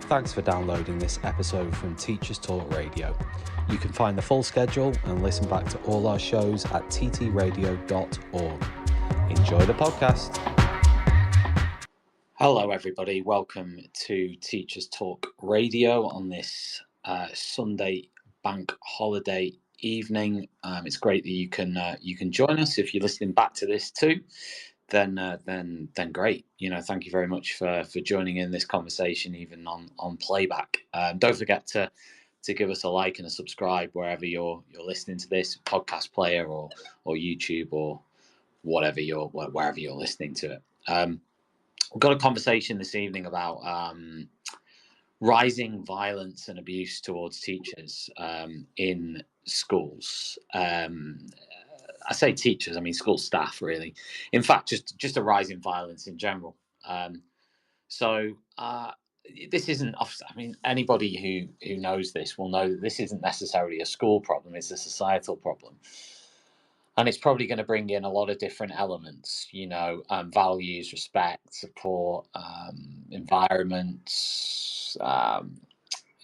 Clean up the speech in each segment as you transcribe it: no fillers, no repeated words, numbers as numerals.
Thanks for downloading this episode from Teachers Talk Radio. You can find the full schedule and listen back to all our shows at ttradio.org. Enjoy the podcast. Hello, everybody. Welcome to Teachers Talk Radio on this Sunday bank holiday evening. It's great that you can join us. If you're listening back to this too, then great. Thank you very much for joining in this conversation, even on playback. Don't forget to give us a like and a subscribe wherever you're listening to this podcast player or YouTube or wherever you're listening to it. We've got a conversation this evening about rising violence and abuse towards teachers in schools. I say teachers, I mean school staff, really. In fact, just a rise in violence in general. This isn't. I mean, anybody who knows this will know that this isn't necessarily a school problem; it's a societal problem, and it's probably going to bring in a lot of different elements. Values, respect, support, environment.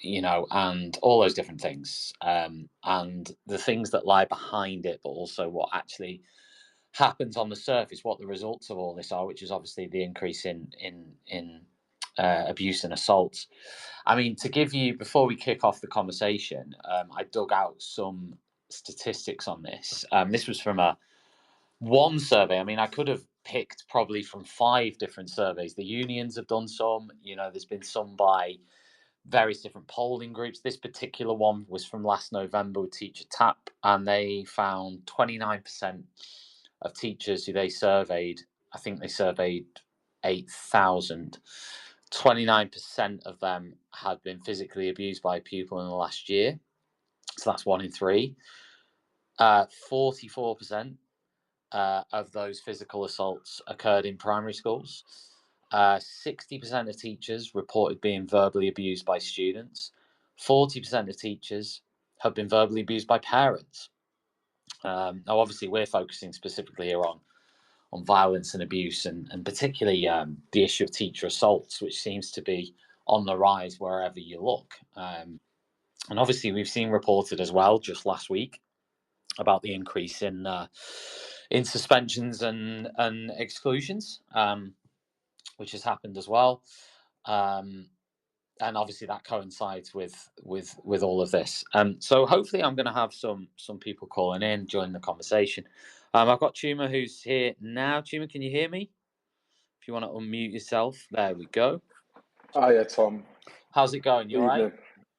And all those different things, and the things that lie behind it, but also what actually happens on the surface, what the results of all this are, which is obviously the increase in abuse and assaults. I mean, to give you, before we kick off the conversation, I dug out some statistics on this. This was from one survey. I mean, I could have picked probably from 5 different surveys. The unions have done some. There's been some by various different polling groups. This particular one was from last November with Teacher Tapp, and they found 29% of teachers who they surveyed, I think they surveyed 8,000, 29% of them had been physically abused by a pupil in the last year. So that's 1 in 3. 44% of those physical assaults occurred in primary schools. 60% of teachers reported being verbally abused by students. 40% of teachers have been verbally abused by parents. Now, obviously, we're focusing specifically here on violence and abuse, and particularly the issue of teacher assaults, which seems to be on the rise wherever you look. And obviously, we've seen reported as well just last week about the increase in suspensions and exclusions. Which has happened as well, and obviously that coincides with all of this. So hopefully I'm going to have some people calling in, joining the conversation. I've got Chuma who's here now. Chuma, can you hear me? If you want to unmute yourself, there we go. Hiya, Tom. How's it going? You all right?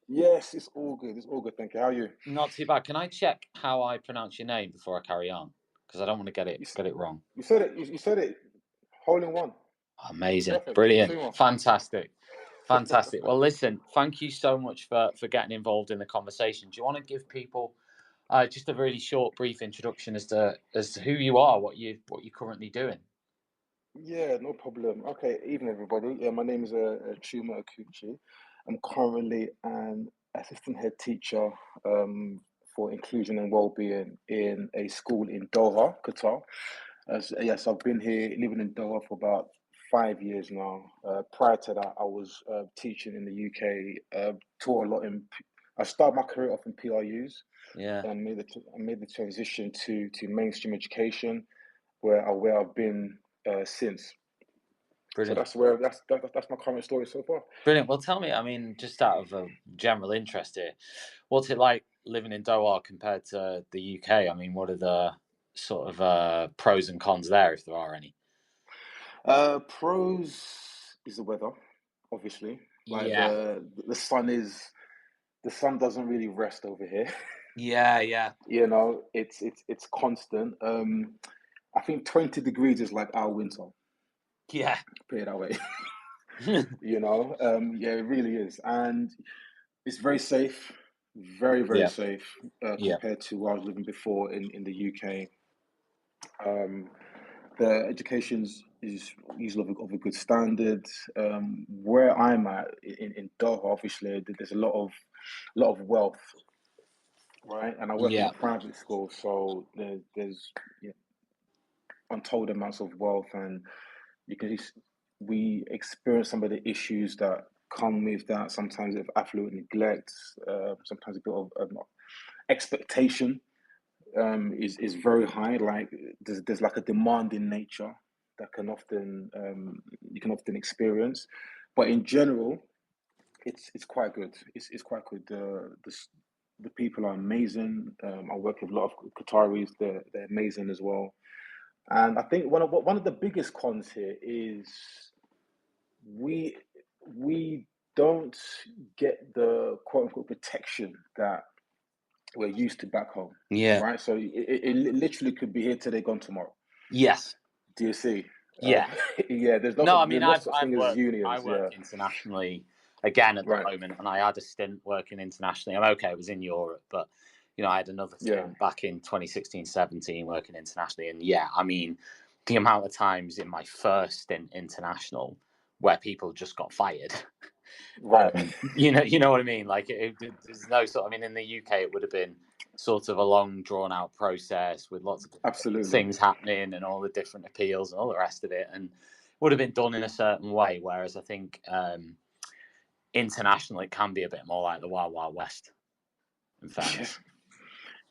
Yes, it's all good. It's all good. Thank you. How are you? Not too bad. Can I check how I pronounce your name before I carry on? Because I don't want to get it wrong. You said it. You said it. Hole in one. Amazing. Perfect. Brilliant. Fantastic. Well, listen, thank you so much for getting involved in the conversation. Do you want to give people just a really short, brief introduction as to who you are, what you're currently doing? Yeah, no problem. Okay, evening everybody. Yeah, my name is Chuma Akuchi. I'm currently an assistant head teacher for inclusion and wellbeing in a school in Doha, Qatar. Yes, I've been here living in Doha for about 5 years now. Prior to that, I was teaching in the UK. Taught a lot I started my career off in PRUs. Yeah. And made the transition to mainstream education, where I've been since. Brilliant. So that's my current story so far. Brilliant. Well, tell me, I mean, just out of a general interest here, what's it like living in Doha compared to the UK? I mean, what are the sort of pros and cons there, if there are any? Pros is the weather, obviously. Like Yeah. the sun doesn't really rest over here. Yeah. It's constant. I think 20 degrees is like our winter. Yeah. Put it that way. Yeah, it really is. And it's very safe, very, very safe compared to where I was living before in the UK. The education's is usually of a good standard. Where I'm at in Doha, obviously, there's a lot of wealth, right? And I work in a private school, so there's untold amounts of wealth, and we experience some of the issues that come with that. Sometimes with affluent neglect, sometimes a bit of expectation is very high. Like there's like a demanding nature that can often you can often experience, but in general, it's quite good. It's quite good. The people are amazing. I work with a lot of Qataris. They're amazing as well. And I think one of the biggest cons here is we we don't get the quote unquote protection that we're used to back home. Yeah. Right. So it literally could be here today, gone tomorrow. Yes. Do you see? Yeah. Yeah. There's No, I there's mean, no such I've thing as worked. I unions. work Yeah. internationally again at the Right. moment, and I had a stint working internationally. I'm okay. I was in Europe, but I had another Yeah. stint back in 2016-17 working internationally, and yeah, I mean, the amount of times in my first stint international where people just got fired. Right. You know what I mean? Like, there's no sort. I mean, in the UK, it would have been sort of a long, drawn-out process with lots of different Absolutely. things happening and all the different appeals and all the rest of it, and would have been done in a certain way. Whereas I think internationally, it can be a bit more like the Wild Wild West. In fairness,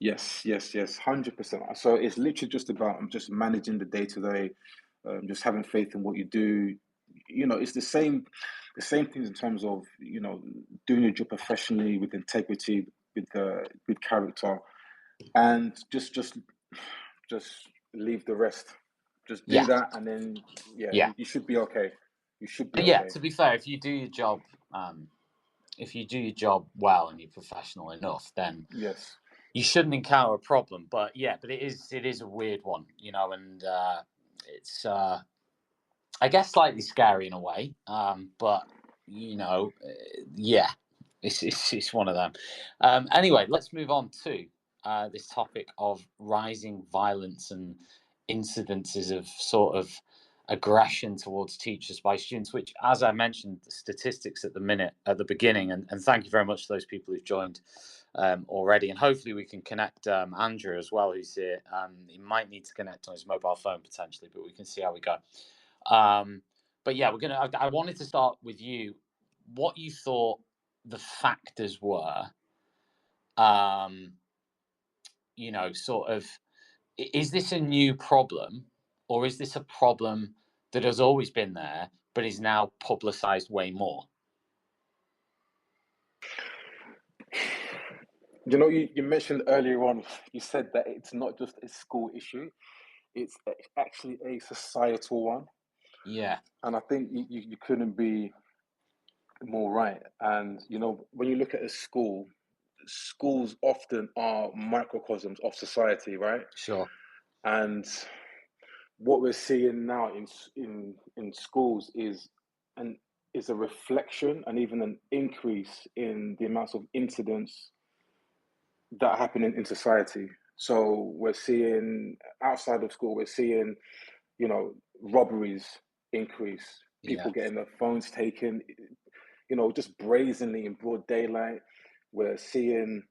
Yes, yes, yes, 100%. So it's literally just about just managing the day to day, just having faith in what you do. It's the same things in terms of doing your job professionally with integrity, with character, and just leave the rest. Just do yeah, that, and then yeah, you should be okay. You should be but yeah. okay. To be fair, if you do your job, well and you're professional enough, then Yes. you shouldn't encounter a problem. But yeah, but it is a weird one, and it's I guess slightly scary in a way. But yeah, it's one of them. Anyway, let's move on to this topic of rising violence and incidences of sort of aggression towards teachers by students, which, as I mentioned, the statistics at the beginning, and thank you very much to those people who've joined already, and hopefully we can connect Andrew as well, who's here. He might need to connect on his mobile phone potentially, but we can see how we go. But yeah, I wanted to start with you. What you thought the factors were, sort of, is this a new problem, or is this a problem that has always been there but is now publicized way more? You mentioned earlier on, you said that it's not just a school issue, it's actually a societal one. Yeah, And I think you couldn't be more right. And, when you look at a school, schools often are microcosms of society, right? sure. And what we're seeing now in schools an is a reflection and even an increase in the amounts of incidents that happen in society. So we're seeing outside of school, we're seeing, robberies increase, Yeah, people getting their phones taken, just brazenly in broad daylight. We're seeing,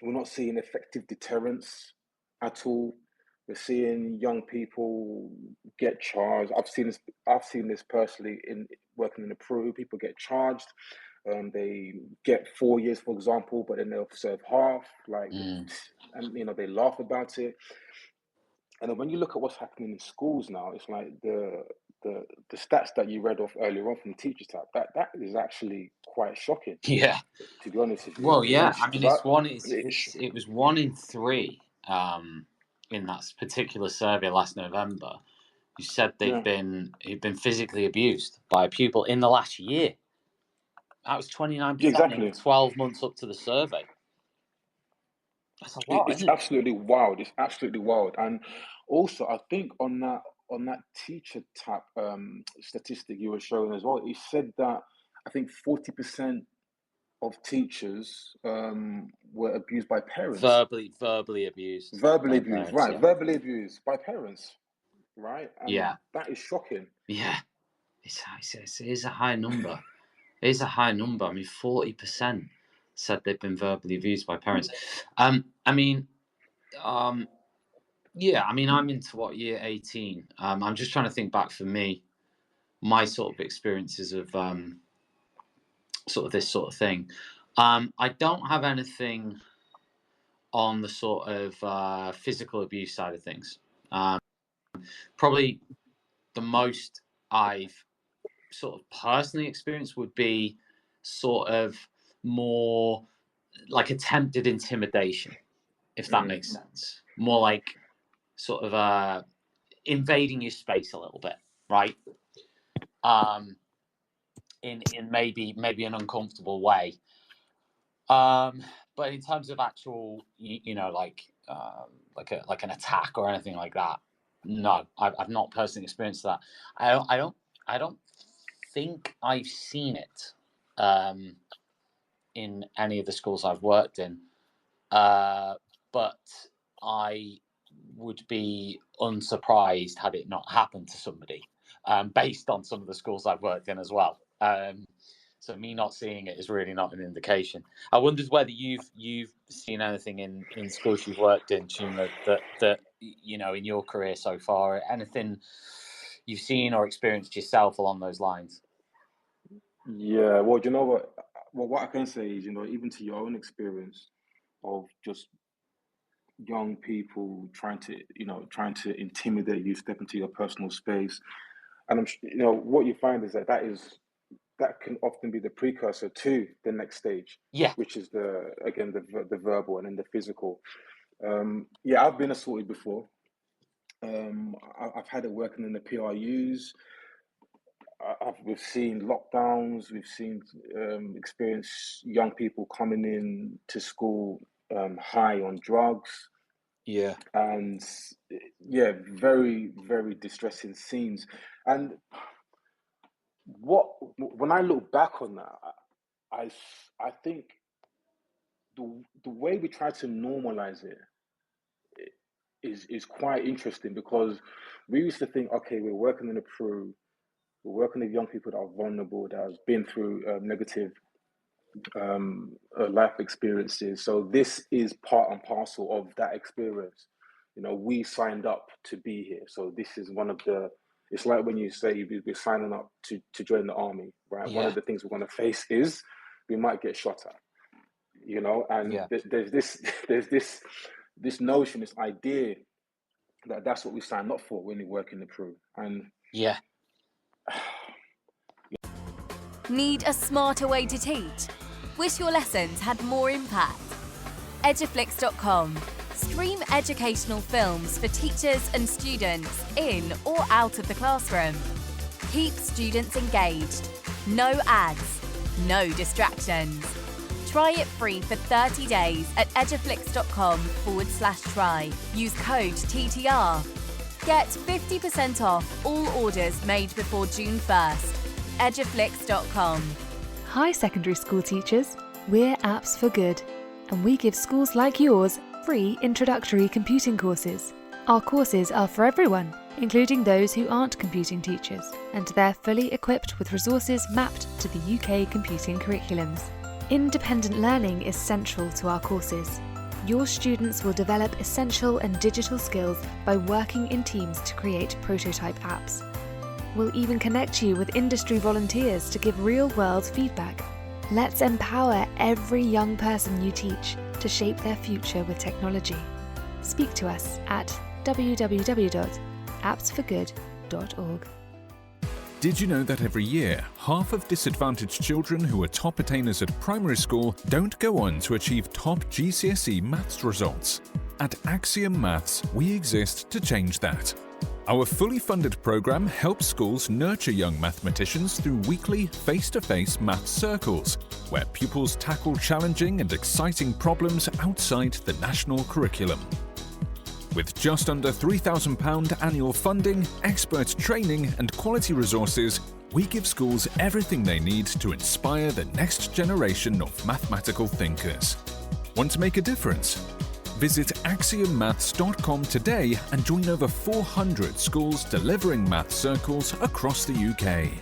we're not seeing effective deterrence at all. We're seeing young people get charged. I've seen this personally in working in the Peru. People get charged. They get 4 years, for example, but then they'll serve half. Like, and they laugh about it. And then when you look at what's happening in schools now, it's like the stats that you read off earlier on from the Teachers Tab. That is actually quite shocking, yeah. to be honest with you. Well, yeah. I mean, Because it was 1 in 3 in that particular survey last November who said yeah, he'd been physically abused by a pupil in the last year. That was 29% in the exactly. 12 months up to the survey. That's a lot, It's isn't it? absolutely wild. It's absolutely wild. And also, I think on that Teacher Tap statistic you were showing as well, it said that I think 40% of teachers were abused by parents. Verbally abused Verbally by abused, parents. right? Yeah, Verbally abused by parents, right? And yeah, that is shocking. yeah. It is a high number. It is a high number. I mean, 40% said they've been verbally abused by parents. I mean, yeah. I mean, I'm into year 18. I'm just trying to think back for me, my sort of experiences of sort of this sort of thing. I don't have anything on the sort of physical abuse side of things. Probably the most I've sort of personally experienced would be sort of more like attempted intimidation, if that makes sense. More like sort of invading your space a little bit, right? In maybe an uncomfortable way. But in terms of actual, like an attack or anything like that, no, I've not personally experienced that. I don't think I've seen it in any of the schools I've worked in, but I would be unsurprised had it not happened to somebody, based on some of the schools I've worked in as well. So me not seeing it is really not an indication. I wondered whether you've seen anything in schools you've worked in, Chuma, that in your career so far, anything you've seen or experienced yourself along those lines. Yeah, well, you know what? Well, what I can say is, even to your own experience of just young people trying to intimidate you, step into your personal space, and what you find is that can often be the precursor to the next stage, which is the verbal and then the physical. I've been assaulted before. I've had it working in the PRUs. We've seen lockdowns. We've seen experience young people coming in to school high on drugs. Yeah. And very, very distressing scenes. And when I look back on that, I think the way we try to normalize it is quite interesting, because we used to think, okay, we're working in a PRU, we're working with young people that are vulnerable, that have been through negative life experiences. So this is part and parcel of that experience. We signed up to be here. So this is one of the, it's like when you say we're signing up to join the army, right? Yeah. One of the things we're going to face is we might get shot at, and there's this notion, this idea that that's what we signed up for when we work in the PRU. And need a smarter way to teach? Wish your lessons had more impact? Eduflix.com. Stream educational films for teachers and students in or out of the classroom. Keep students engaged. No ads, no distractions. Try it free for 30 days at eduflix.com/try. Use code TTR. Get 50% off all orders made before June 1st. Eduflix.com. Hi secondary school teachers, we're Apps for Good, and we give schools like yours free introductory computing courses. Our courses are for everyone, including those who aren't computing teachers, and they're fully equipped with resources mapped to the UK computing curriculums. Independent learning is central to our courses. Your students will develop essential and digital skills by working in teams to create prototype apps. We'll even connect you with industry volunteers to give real-world feedback. Let's empower every young person you teach to shape their future with technology. Speak to us at www.appsforgood.org. Did you know that every year, half of disadvantaged children who are top attainers at primary school don't go on to achieve top GCSE maths results? At Axiom Maths, we exist to change that. Our fully funded program helps schools nurture young mathematicians through weekly face-to-face maths circles, where pupils tackle challenging and exciting problems outside the national curriculum. With just under £3,000 annual funding, expert training and quality resources, we give schools everything they need to inspire the next generation of mathematical thinkers. Want to make a difference? Visit AxiomMaths.com today and join over 400 schools delivering maths circles across the UK.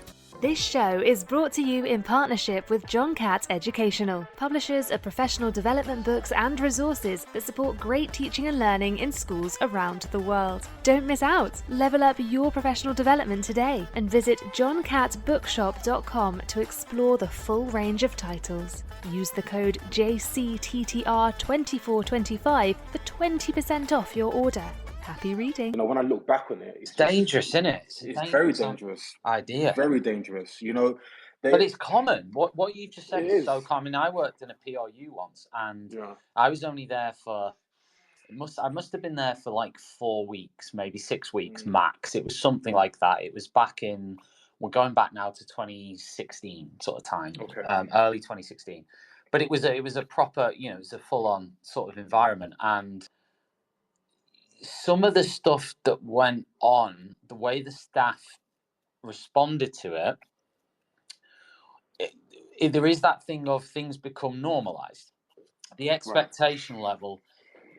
This show is brought to you in partnership with John Catt Educational, publishers of professional development books and resources that support great teaching and learning in schools around the world. Don't miss out. Level up your professional development today and visit johncattbookshop.com to explore the full range of titles. Use the code JCTTR2425 for 20% off your order. Happy reading. You know, when I look back on it, It's dangerous, isn't it? It's very dangerous. Idea. Very dangerous. You know, but it's common. What you've just said is so common. I worked in a PRU once, and I was only there for I must have been there for like 4 weeks, maybe 6 weeks max. It was something like that. It was back in. We're going back now to 2016 sort of time, early 2016. But it was a proper, you know, it was a full on sort of environment, and some of the stuff that went on, the way the staff responded to it, there is that thing of things become normalized. The expectation level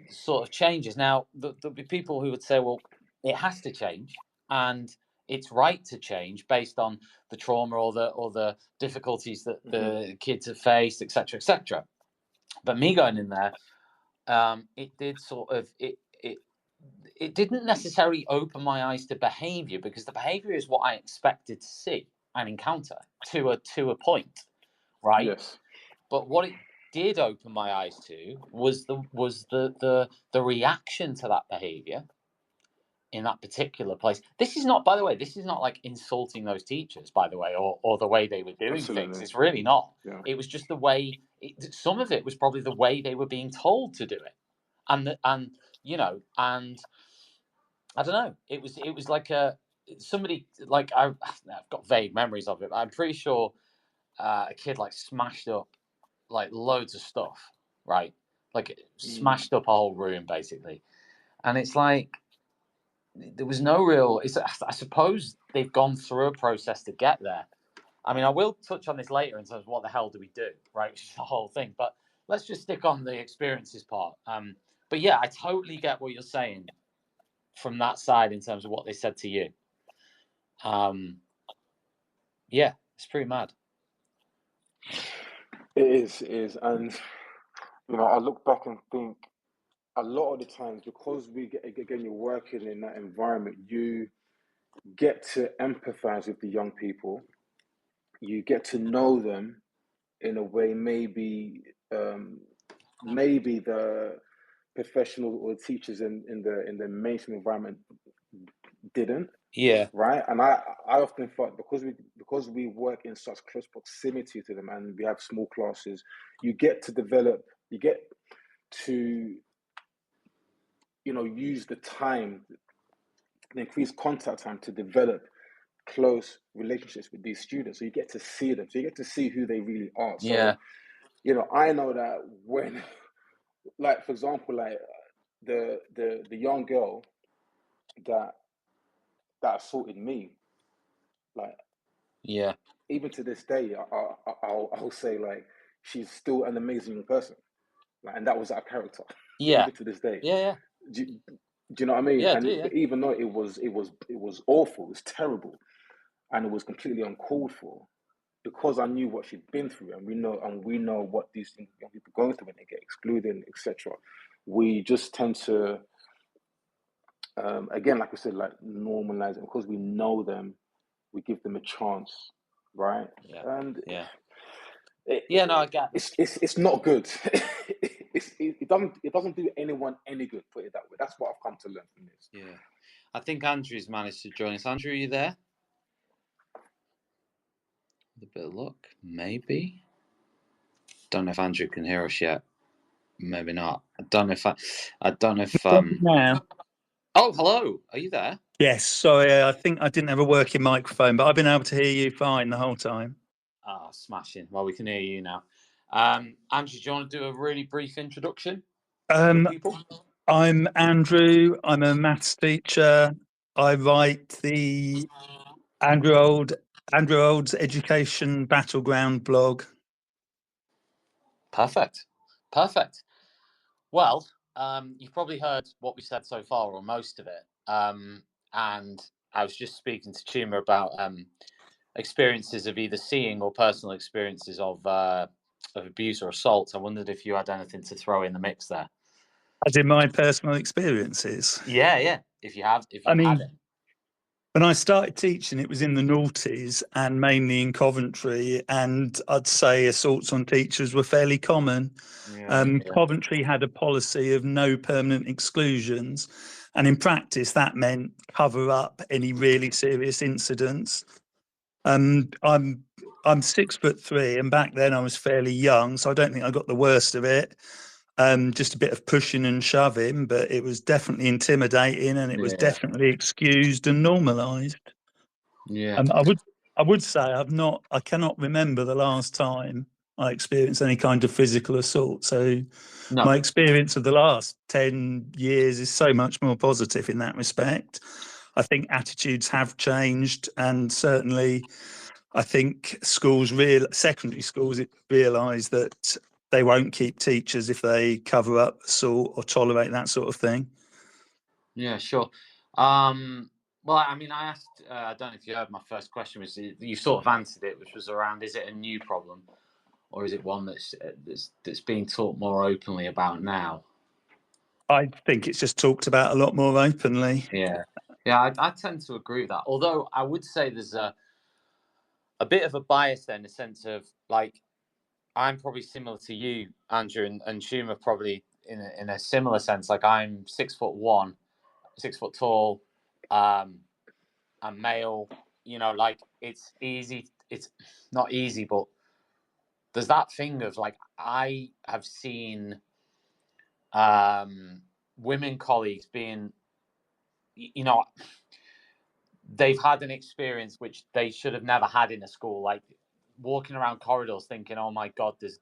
sort of changes. Now, there'll be people who would say, well, it has to change, and it's right to change based on the trauma or the difficulties that the kids have faced, etc., etc. But me going in there, it did sort of it didn't necessarily open my eyes to behavior, because the behavior is what I expected to see and encounter to a point, right? Yes. But what it did open my eyes to was the reaction to that behavior in that particular place. This is not, by the way, this is not like insulting those teachers, by the way, or the way they were doing things. It's really not. Yeah. It was just the way. Some of it was probably the way they were being told to do it, and you know, and I don't know. It was like somebody, like I've got vague memories of it, but I'm pretty sure a kid like smashed up like loads of stuff, right? Like smashed up a whole room basically, and it's like there was no real. I suppose they've gone through a process to get there. I mean, I will touch on this later in terms of what the hell do we do, right? Which is the whole thing. But let's just stick on the experiences part. But yeah, I totally get what you're saying from that side in terms of what they said to you. Yeah, it's pretty mad. It is, and you know, I look back and think a lot of the times, because you're working in that environment, you get to empathize with the young people. You get to know them in a way maybe the professional or teachers in the mainstream environment didn't. Yeah. Right. And I often thought, because we work in such close proximity to them, and we have small classes, you get to, you know, use the time, the increased contact time to develop close relationships with these students. So you get to see them. So you get to see who they really are. So, yeah. You know, I know that when, like, for example, like the young girl that assaulted me, like, yeah, even to this day, I'll say, like, she's still an amazing person, like, and that was our character. Yeah. Even to this day. Yeah. Do you know what I mean? Yeah, and even though it was awful, it was terrible, and it was completely uncalled for, because I knew what she'd been through, and we know what these young people are going through when they get excluded, etc. We just tend to, again, like I said, like, normalize it, because we know them. We give them a chance, right? Yeah. And no, I get it. It's not good. It doesn't do anyone any good. Put it that way. That's what I've come to learn from this. Yeah, I think Andrew's managed to join us. Andrew, are you there? With a bit of luck, maybe. Don't know if Andrew can hear us yet. Maybe not. I don't know if. Now. Oh, hello. Are you there? Yes. Sorry, I think I didn't have a working microphone, but I've been able to hear you fine the whole time. Ah, smashing. Well, we can hear you now. Andrew, do you want to do a really brief introduction? I'm Andrew. I'm a maths teacher. I write the Andrew Old's Education Battleground blog. Perfect. Well, you've probably heard what we said so far, or most of it. And I was just speaking to Chuma about experiences of either seeing or personal experiences of abuse or assault. I wondered if you had anything to throw in the mix there. As in my personal experiences. Yeah. If you had it. When I started teaching, it was in the noughties and mainly in Coventry, and I'd say assaults on teachers were fairly common. Coventry had a policy of no permanent exclusions, and in practice that meant cover up any really serious incidents. I'm 6'3", and back then I was fairly young, so I don't think I got the worst of it. Just a bit of pushing and shoving, but it was definitely intimidating, and it was definitely excused and normalised. I would say I cannot remember the last time I experienced any kind of physical assault. So my experience of the last 10 years is so much more positive in that respect. I think attitudes have changed, and certainly I think secondary schools realise that they won't keep teachers if they cover up assault or tolerate that sort of thing. Yeah, sure. Well, I mean, I asked, I don't know if you heard my first question, was you sort of answered it, which was around, is it a new problem, or is it one that's being talked more openly about now? I think it's just talked about a lot more openly. Yeah, I tend to agree with that. Although I would say there's a bit of a bias there in the sense of, like, I'm probably similar to you, Andrew, and Schumer probably in a similar sense. Like, I'm 6'1", 6 foot tall. I'm male, like it's easy. It's not easy, but there's that thing of, like, I have seen women colleagues being, they've had an experience which they should have never had in a school, like walking around corridors thinking, oh my God, there's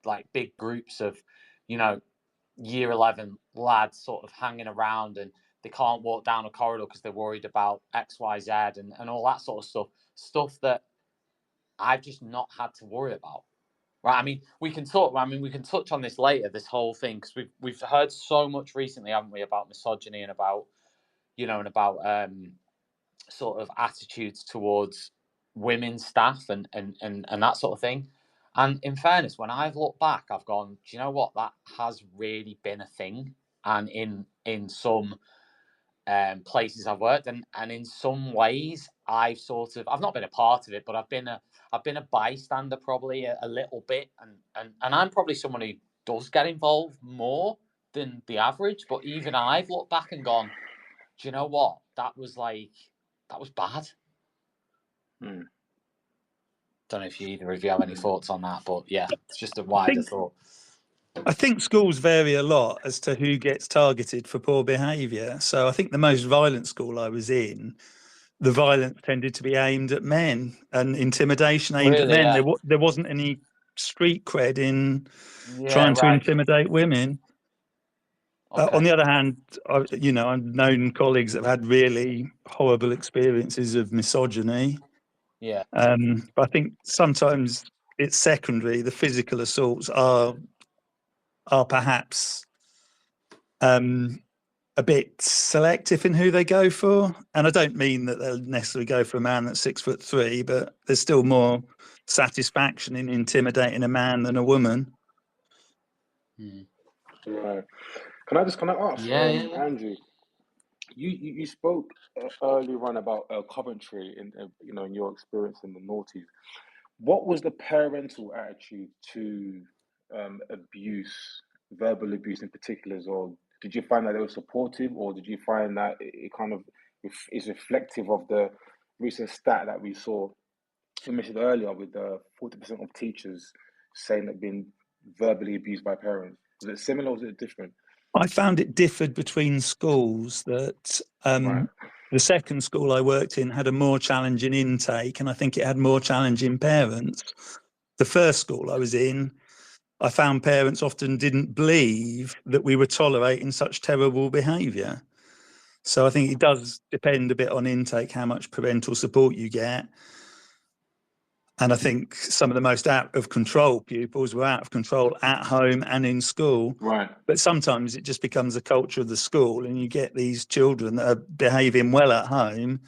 like big groups of, year 11 lads sort of hanging around, and they can't walk down a corridor because they're worried about XYZ and all that sort of stuff that I've just not had to worry about. Right? I mean, we can touch on this later, this whole thing, because we've heard so much recently, haven't we, about misogyny and about, sort of attitudes towards women staff and that sort of thing. And in fairness, when I've looked back, I've gone, do you know what? That has really been a thing. And in some places I've worked, and in some ways I've not been a part of it, but I've been a bystander probably a little bit, and I'm probably someone who does get involved more than the average. But even I've looked back and gone, do you know what? That was bad. Don't know if either of you have any thoughts on that, but yeah, it's just a wider thought. I think schools vary a lot as to who gets targeted for poor behaviour. So I think the most violent school I was in, the violence tended to be aimed at men, and intimidation aimed at men. Yeah. There wasn't any street cred in trying to intimidate women. Okay. On the other hand, I've known colleagues that have had really horrible experiences of misogyny. Yeah. But I think sometimes it's secondary. The physical assaults are perhaps a bit selective in who they go for. And I don't mean that they'll necessarily go for a man that's 6'3", but there's still more satisfaction in intimidating a man than a woman. Right. Can I ask, Andrew? You spoke earlier on about Coventry in your experience in the noughties. What was the parental attitude to abuse, verbal abuse in particular? Or did you find that they were supportive, or did you find that it kind of is reflective of the recent stat that we mentioned earlier, with 40% of teachers saying that being verbally abused by parents? Was it similar or was it different? I found it differed between schools. That the second school I worked in had a more challenging intake, and I think it had more challenging parents. The first school I was in, I found parents often didn't believe that we were tolerating such terrible behaviour. So I think it does depend a bit on intake, how much parental support you get. And I think some of the most out of control pupils were out of control at home and in school. Right. But sometimes it just becomes a culture of the school, and you get these children that are behaving well at home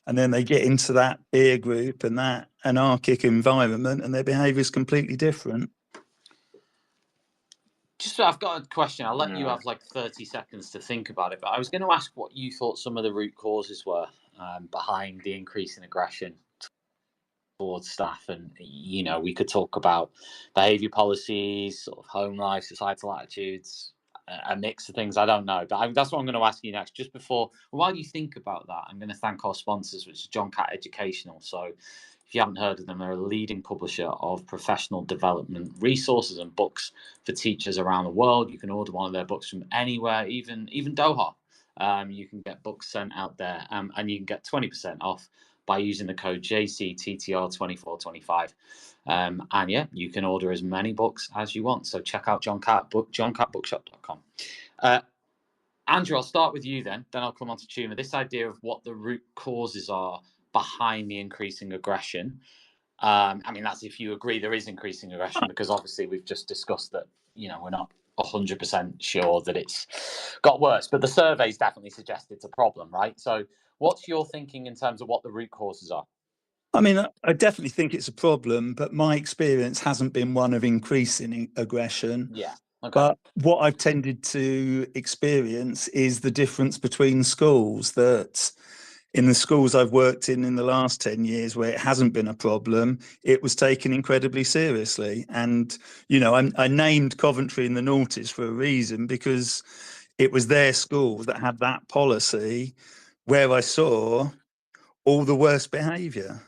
and then they get into that peer group and that anarchic environment, and their behaviour is completely different. Just, I've got a question. I'll let you have like 30 seconds to think about it, but I was going to ask what you thought some of the root causes were behind the increase in aggression towards staff. And, you know, we could talk about behaviour policies, sort of home life, societal attitudes, a mix of things. I don't know, but that's what I'm going to ask you next. Just before, while you think about that, I'm going to thank our sponsors, which is John Catt Educational. So if you haven't heard of them, they're a leading publisher of professional development resources and books for teachers around the world. You can order one of their books from anywhere, even Doha. You can get books sent out there, and you can get 20% off by using the code JCTTR2425. And yeah, you can order as many books as you want. So check out johncattbookshop.com. Andrew, I'll start with you then I'll come on to Chuma. This idea of what the root causes are behind the increasing aggression. I mean, that's if you agree there is increasing aggression, because obviously we've just discussed that, you know, we're not 100% sure that it's got worse, but the surveys definitely suggest it's a problem, right? So what's your thinking in terms of what the root causes are? I mean, I definitely think it's a problem, but my experience hasn't been one of increasing aggression. Yeah. Okay. But what I've tended to experience is the difference between schools, that in the schools I've worked in the last 10 years where it hasn't been a problem, it was taken incredibly seriously. And, you know, I named Coventry and the Noughties for a reason, because it was their school that had that policy where I saw all the worst behaviour.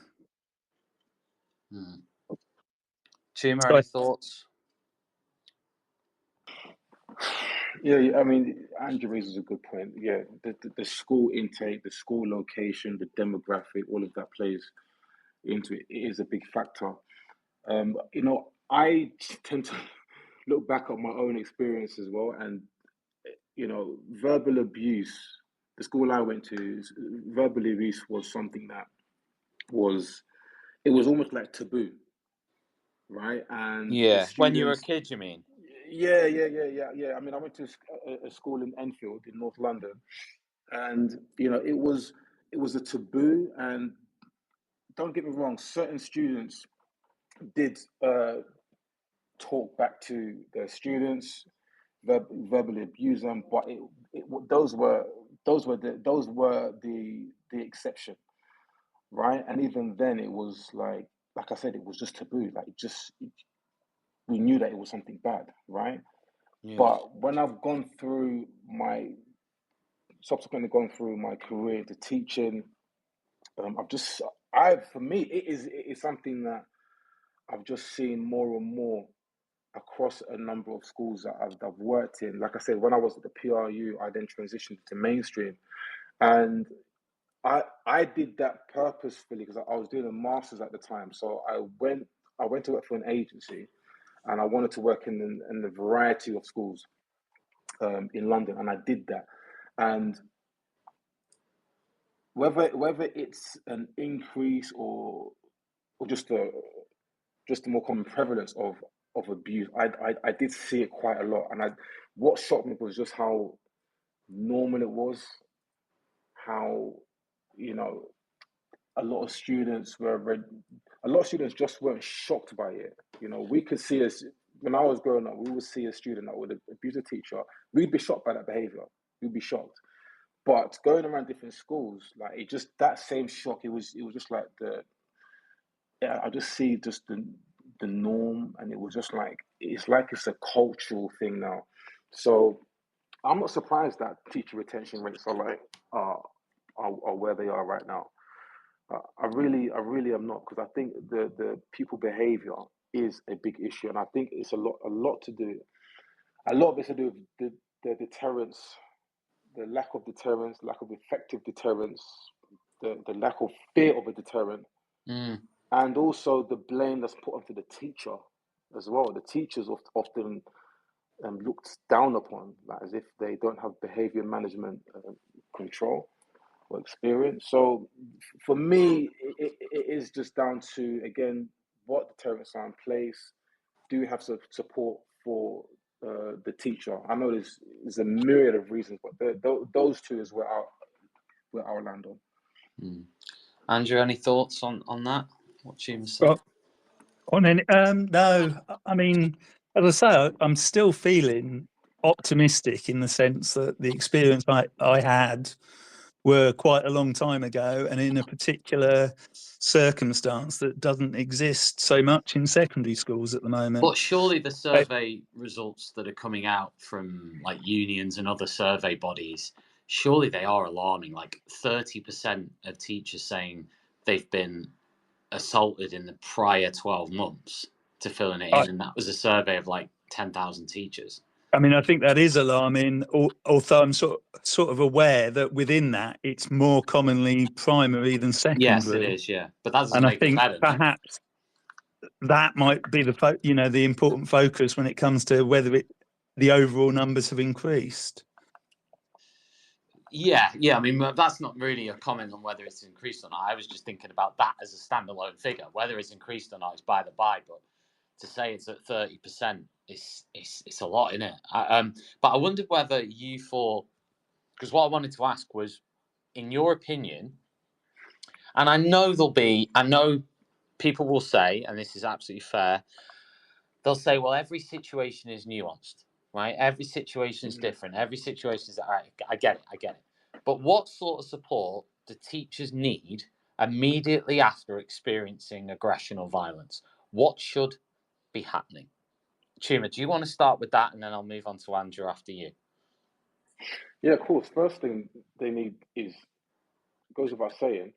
Chuma, any thoughts? Yeah, I mean, Andrew raises a good point. Yeah, the school intake, the school location, the demographic, all of that plays into it. It is a big factor. You know, I tend to look back at my own experience as well, and you know, verbal abuse. The school I went to, verbal abuse was something that was almost like taboo, right? And the Yeah, when you were a students, kid, you mean? yeah. I mean, I went to a school in Enfield in North London, and you know, it was a taboo. And don't get me wrong, certain students did talk back to their students, verbally abuse them, but those were the exception, right? And even then, it was like I said, it was just taboo. Like we knew that it was something bad, right? Yeah. But when I've subsequently gone through my career into teaching, for me, it is something that I've just seen more and more across a number of schools that I've worked in. Like I said, when I was at the PRU, I then transitioned to mainstream, and I did that purposefully because I was doing a master's at the time. So I went to work for an agency, and I wanted to work in the variety of schools in London, and I did that. And whether it's an increase or just a more common prevalence of abuse, I did see it quite a lot. And what shocked me was just how normal it was, how, you know, a lot of students just weren't shocked by it. You know, we could see when I was growing up, we would see a student that would abuse a teacher. We'd be shocked by that behavior. We'd be shocked. But going around different schools, like that same shock, it was just like I just see just the norm, and it was just like it's a cultural thing now. So I'm not surprised that teacher retention rates are where they are right now. I really am not, because I think the pupil behavior is a big issue, and I think it's a lot to do. A lot of it's to do with the deterrence, the lack of deterrence, lack of effective deterrence, the lack of fear of a deterrent, and also the blame that's put onto the teacher as well. The teachers often looked down upon, like, as if they don't have behavior management control or experience. So for me, it is just down to, again, what deterrents are in place. Do we have support for the teacher? I know there's a myriad of reasons, but those two is where I'll land on. Andrew, any thoughts on that? What Chuma said? Well, on any, no, I mean, as I say, I'm still feeling optimistic in the sense that the experience I had were quite a long time ago and in a particular circumstance that doesn't exist so much in secondary schools at the moment. But surely the survey results that are coming out from like unions and other survey bodies, surely they are alarming. Like 30% of teachers saying they've been assaulted in the prior 12 months to filling it in. And that was a survey of like 10,000 teachers. I mean, I think that is alarming, although I'm sort of aware that within that, it's more commonly primary than secondary. Yes, it is, yeah. But that doesn't and I make think it better. Perhaps that might be the important focus when it comes to whether the overall numbers have increased. Yeah. I mean, that's not really a comment on whether it's increased or not. I was just thinking about that as a standalone figure. Whether it's increased or not is by the by, but to say it's at 30%, it's a lot, isn't it? But I wondered whether you thought, because what I wanted to ask was, in your opinion, and I know people will say, and this is absolutely fair, they'll say, well, every situation is nuanced, right? Every situation is different. Every situation is, all right, I get it. But what sort of support do teachers need immediately after experiencing aggression or violence? What should be happening? Chuma, do you want to start with that, and then I'll move on to Andrew after you? Yeah, of course. First thing they need is, goes without saying,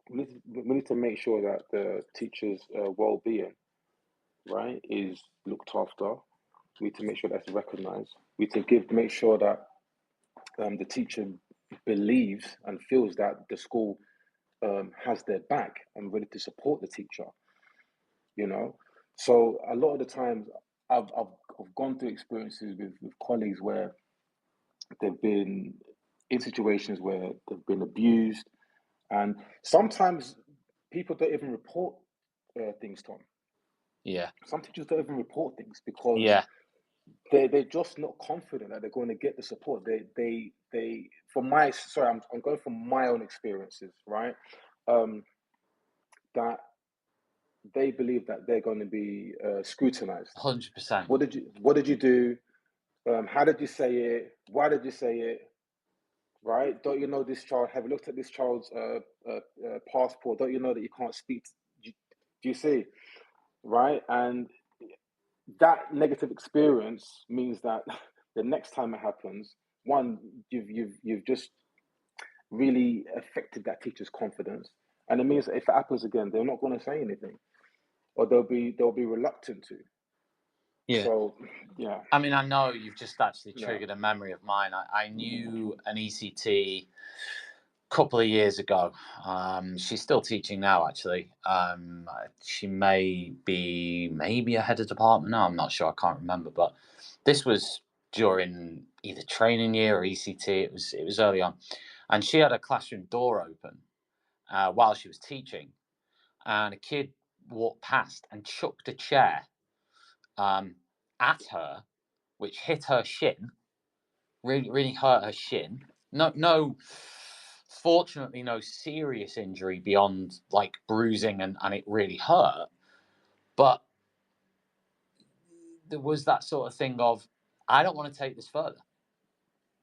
we need to make sure that the teacher's well-being, right, is looked after. We need to make sure that's recognised. We need to make sure that the teacher believes and feels that the school has their back and ready to support the teacher. So a lot of the times I've gone through experiences with colleagues where they've been in situations where they've been abused, and sometimes people don't even report things, Tom. Yeah. Some teachers don't even report things because they're just not confident that they're going to get the support. I'm going from my own experiences, right? That they believe that they're going to be scrutinized. 100%. What did you do? How did you say it? Why did you say it? Right? Don't you know this child? Have you looked at this child's passport? Don't you know that you can't speak? Do you see? Right? And that negative experience means that the next time it happens, one, you've just really affected that teacher's confidence, and it means that if it happens again, they're not going to say anything, or they'll be reluctant to. Yeah. So, yeah. I mean, I know you've just actually triggered a memory of mine. I knew an ECT a couple of years ago. She's still teaching now, actually. She may be a head of department now. I'm not sure. I can't remember. But this was during either training year or ECT. It was early on, and she had a classroom door open while she was teaching, and a kid walked past and chucked a chair at her, which hit her shin, really hurt her shin. No, fortunately, no serious injury beyond like bruising and it really hurt. But there was that sort of thing of, I don't want to take this further.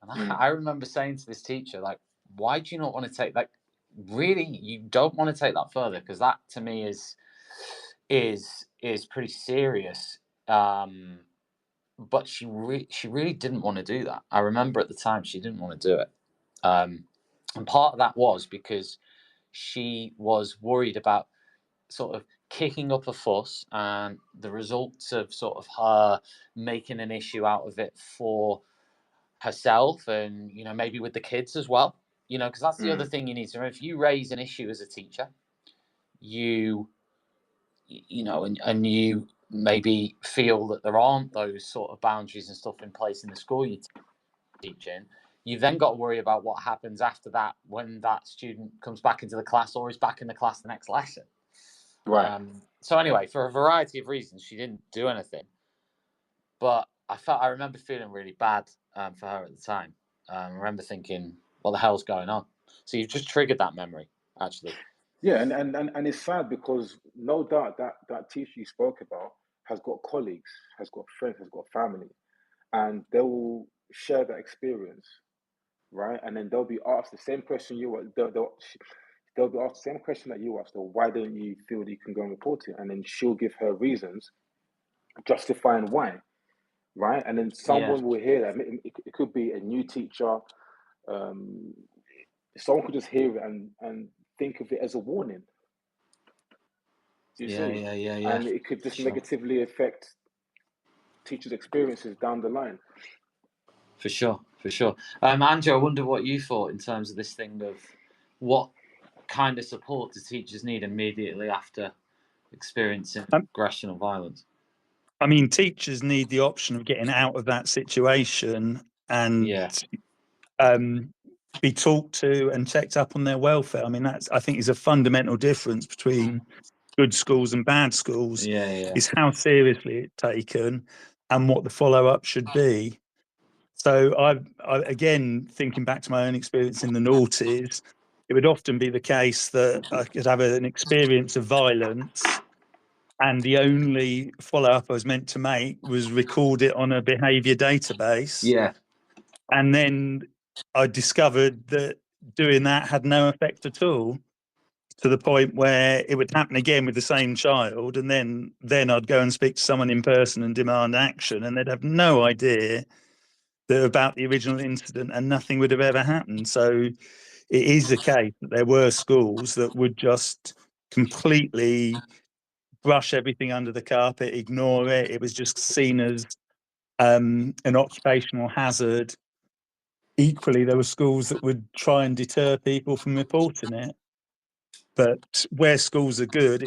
And I remember saying to this teacher, like, why do you not want to take that? Really, you don't want to take that further, because that to me is pretty serious. But she really didn't want to do that. I remember at the time she didn't want to do it. And part of that was because she was worried about sort of kicking up a fuss and the results of sort of her making an issue out of it for herself and, maybe with the kids as well. Because that's the other thing you need to remember. If you raise an issue as a teacher, and you maybe feel that there aren't those sort of boundaries and stuff in place in the school you're teaching, you've then got to worry about what happens after that when that student comes back into the class or is back in the class the next lesson. Right. So anyway, for a variety of reasons, she didn't do anything. But I remember feeling really bad for her at the time. I remember thinking, what the hell's going on? So you've just triggered that memory, actually. Yeah, and it's sad because no doubt that teacher you spoke about has got colleagues, has got friends, has got family, and they will share that experience, right? And then they'll be asked the same question you were. They'll be asked the same question that you asked. Or why don't you feel that you can go and report it? And then she'll give her reasons, justifying why, right? And then Yeah. someone will hear that. It could be a new teacher. Someone could just hear it and think of it as a warning. You see, Yeah. and it could just Sure. negatively affect teachers' experiences down the line. For sure. Andrew, I wonder what you thought in terms of this thing of what kind of support do teachers need immediately after experiencing aggression or violence? I mean, teachers need the option of getting out of that situation and be talked to and checked up on their welfare. I mean, I think is a fundamental difference between good schools and bad schools. Is how seriously it's taken and what the follow-up should be. So I again, thinking back to my own experience in the noughties, it would often be the case that I could have an experience of violence, and the only follow-up I was meant to make was record it on a behaviour database. Yeah. And then I discovered that doing that had no effect at all, to the point where it would happen again with the same child, and then I'd go and speak to someone in person and demand action, and they'd have no idea about the original incident, and nothing would have ever happened. So it is the case that there were schools that would just completely brush everything under the carpet, ignore it. It was just seen as an occupational hazard. Equally, there were schools that would try and deter people from reporting it. But where schools are good,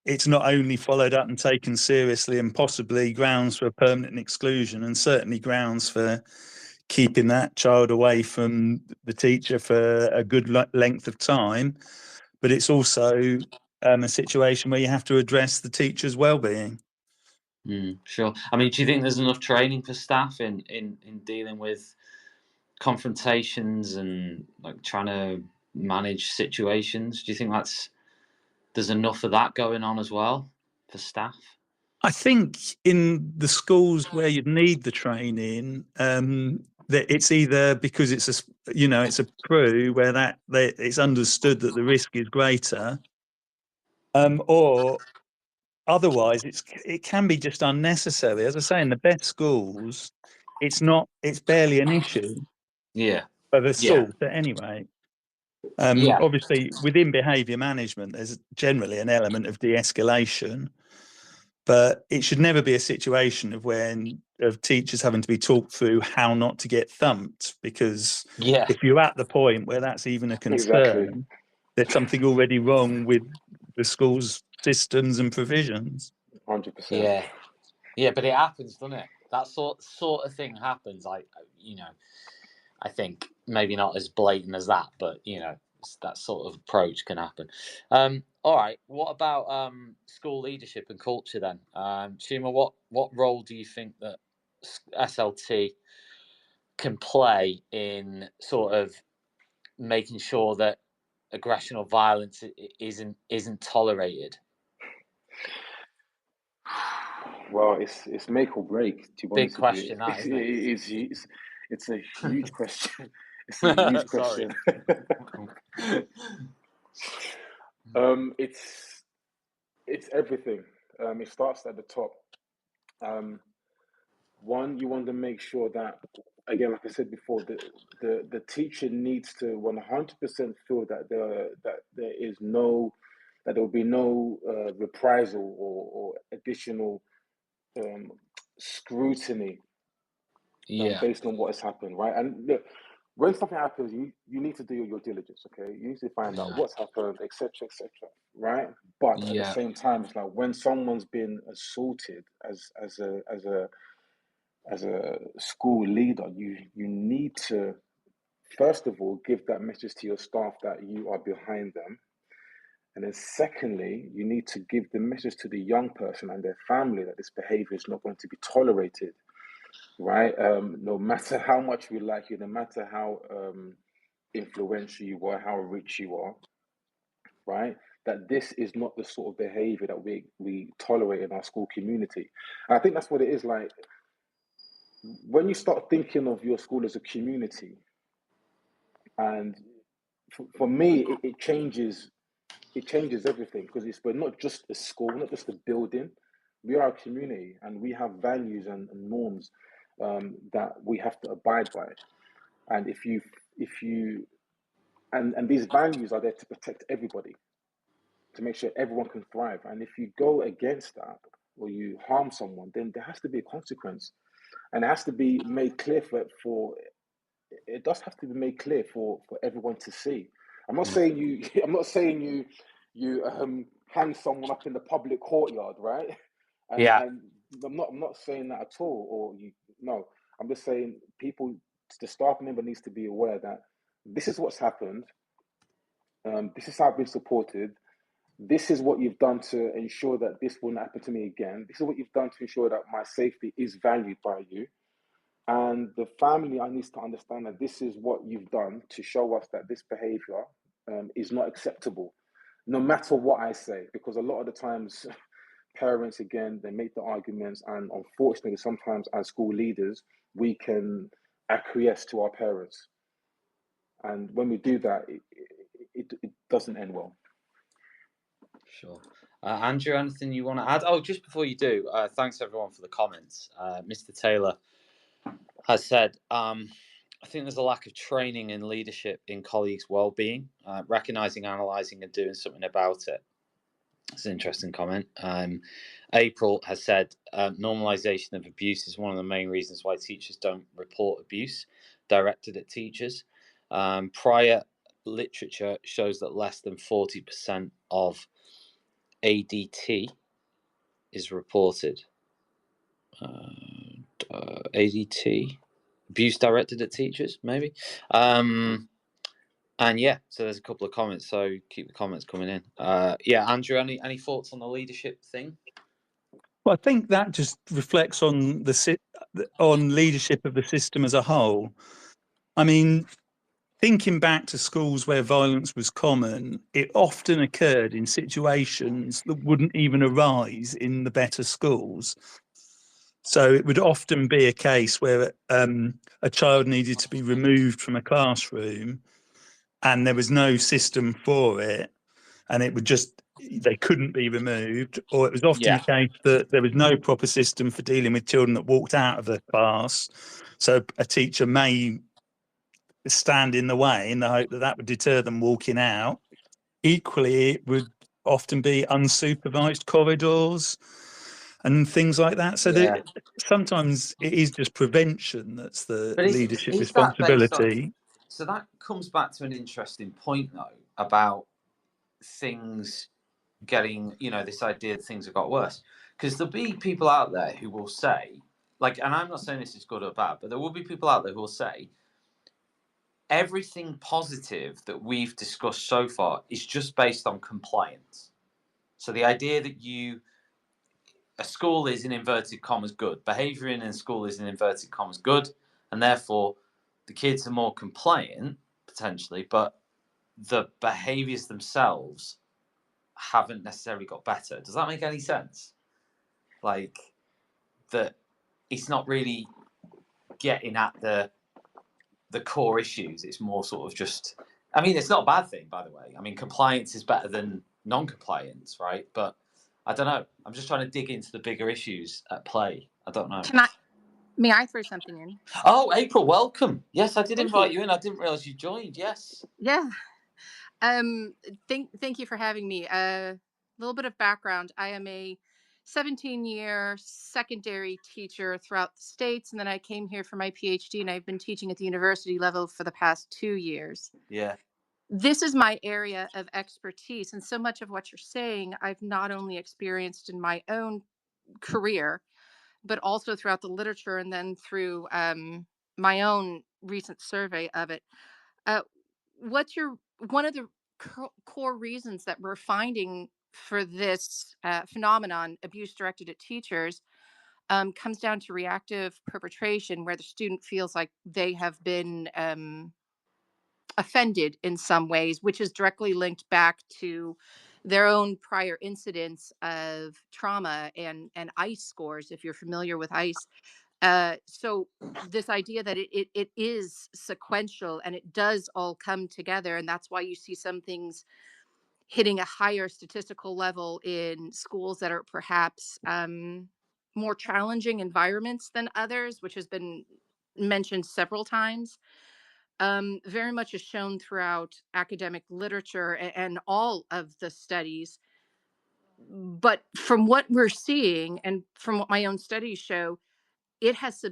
it's not only followed up and taken seriously, and possibly grounds for a permanent exclusion, and certainly grounds for keeping that child away from the teacher for a good length of time. But it's also a situation where you have to address the teacher's well-being. Sure. I mean, do you think there's enough training for staff in dealing with confrontations and like trying to manage situations? Do you think there's enough of that going on as well for staff? I think in the schools where you'd need the training, that it's either because it's a PRU where it's understood that the risk is greater, or otherwise it can be just unnecessary. As I say, in the best schools, it's barely an issue. Yeah. But the sort anyway. Obviously, within behaviour management, there's generally an element of de-escalation, but it should never be a situation of teachers having to be talked through how not to get thumped, because if you're at the point where that's even a concern, there's something already wrong with the school's systems and provisions. 100%. Yeah, but it happens, doesn't it? That sort of thing happens. I think maybe not as blatant as that, but that sort of approach can happen. All right. What about school leadership and culture then? Shima, what role do you think that SLT can play in sort of making sure that aggression or violence isn't tolerated? Well, it's make or break. To be Big question, that isn't it? It's a huge question. It's a huge question. It's everything. It starts at the top. One, you want to make sure that, again, like I said before, the teacher needs to 100% feel that there will be no reprisal or additional scrutiny based on what has happened, right? And look, when something happens, you need to do your diligence, okay? You need to find out what's happened, etc., right? But at the same time, it's like when someone's been assaulted as a school leader, you need to first of all give that message to your staff that you are behind them. And then secondly, you need to give the message to the young person and their family that this behavior is not going to be tolerated, right? No matter how much we like you, no matter how influential you are, how rich you are, right? That this is not the sort of behavior that we tolerate in our school community. And I think that's what it is. Like, when you start thinking of your school as a community, and for me, it changes everything, because we're not just a school, not just a building. We are a community, and we have values and norms that we have to abide by. And and these values are there to protect everybody, to make sure everyone can thrive. And if you go against that, or you harm someone, then there has to be a consequence, and it has to be made clear it does have to be made clear for everyone to see. I'm not saying you. I'm not saying you hang someone up in the public courtyard, right? And Yeah. I'm not saying that at all. Or no, I'm just saying people, the staff member needs to be aware that this is what's happened. This is how I've been supported. This is what you've done to ensure that this will not happen to me again. This is what you've done to ensure that my safety is valued by you. And the family needs to understand that this is what you've done to show us that this behavior is not acceptable, no matter what I say. Because a lot of the times, parents, again, they make the arguments, and unfortunately, sometimes as school leaders, we can acquiesce to our parents. And when we do that, it doesn't end well. Sure. Andrew, anything you want to add? Oh, just before you do, thanks everyone for the comments. Mr. Taylor has said, I think there's a lack of training and leadership in colleagues' well-being, recognizing, analyzing, and doing something about it. It's an interesting comment. April has said, normalization of abuse is one of the main reasons why teachers don't report abuse directed at teachers. Prior literature shows that less than 40% of ADT is reported. ADT, abuse directed at teachers, maybe. And yeah, so there's a couple of comments, so keep the comments coming in. Yeah, Andrew, any thoughts on the leadership thing? Well, I think that just reflects on on leadership of the system as a whole. I mean, thinking back to schools where violence was common, it often occurred in situations that wouldn't even arise in the better schools. So it would often be a case where a child needed to be removed from a classroom and there was no system for it, and it would just, they couldn't be removed. Or it was often a case that there was no proper system for dealing with children that walked out of the class. So a teacher may stand in the way in the hope that that would deter them walking out. Equally, it would often be unsupervised corridors and things like that. So sometimes it is just prevention that's the leadership responsibility. So that comes back to an interesting point, though, about things getting, this idea that things have got worse. Because there'll be people out there who will say, and I'm not saying this is good or bad, but there will be people out there who will say, everything positive that we've discussed so far is just based on compliance. So the idea that a school is in inverted commas good, behavior in a school is in inverted commas good, and therefore the kids are more compliant potentially, but the behaviors themselves haven't necessarily got better. Does that make any sense? Like, that it's not really getting at the core issues. It's more sort of just, it's not a bad thing, by the way. Compliance is better than non-compliance, right? But I don't know. I'm just trying to dig into the bigger issues at play. I don't know. May I throw something in? Oh, April, welcome. Yes, I did invite you in. I didn't realize you joined. Yes. Yeah. Thank you for having me. A little bit of background. I am a 17-year secondary teacher throughout the States, and then I came here for my PhD, and I've been teaching at the university level for the past 2 years. Yeah. This is my area of expertise, and so much of what you're saying, I've not only experienced in my own career, but also throughout the literature, and then through my own recent survey of it. What's one of the core reasons that we're finding for this phenomenon, abuse directed at teachers, comes down to reactive perpetration, where the student feels like they have been offended in some ways, which is directly linked back to their own prior incidents of trauma and ICE scores, if you're familiar with ICE. So this idea that it is sequential and it does all come together, and that's why you see some things hitting a higher statistical level in schools that are perhaps more challenging environments than others, which has been mentioned several times. Very much is shown throughout academic literature and all of the studies. But from what we're seeing and from what my own studies show, it has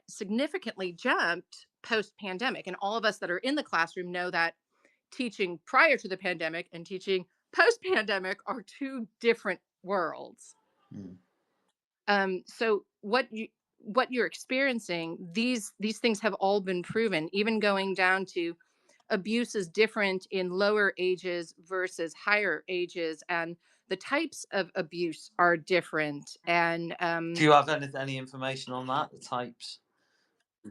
significantly jumped post-pandemic. And all of us that are in the classroom know that teaching prior to the pandemic and teaching post-pandemic are two different worlds. So what you're experiencing, these things have all been proven, even going down to abuse is different in lower ages versus higher ages, and the types of abuse are different. And do you have any information on that, the types?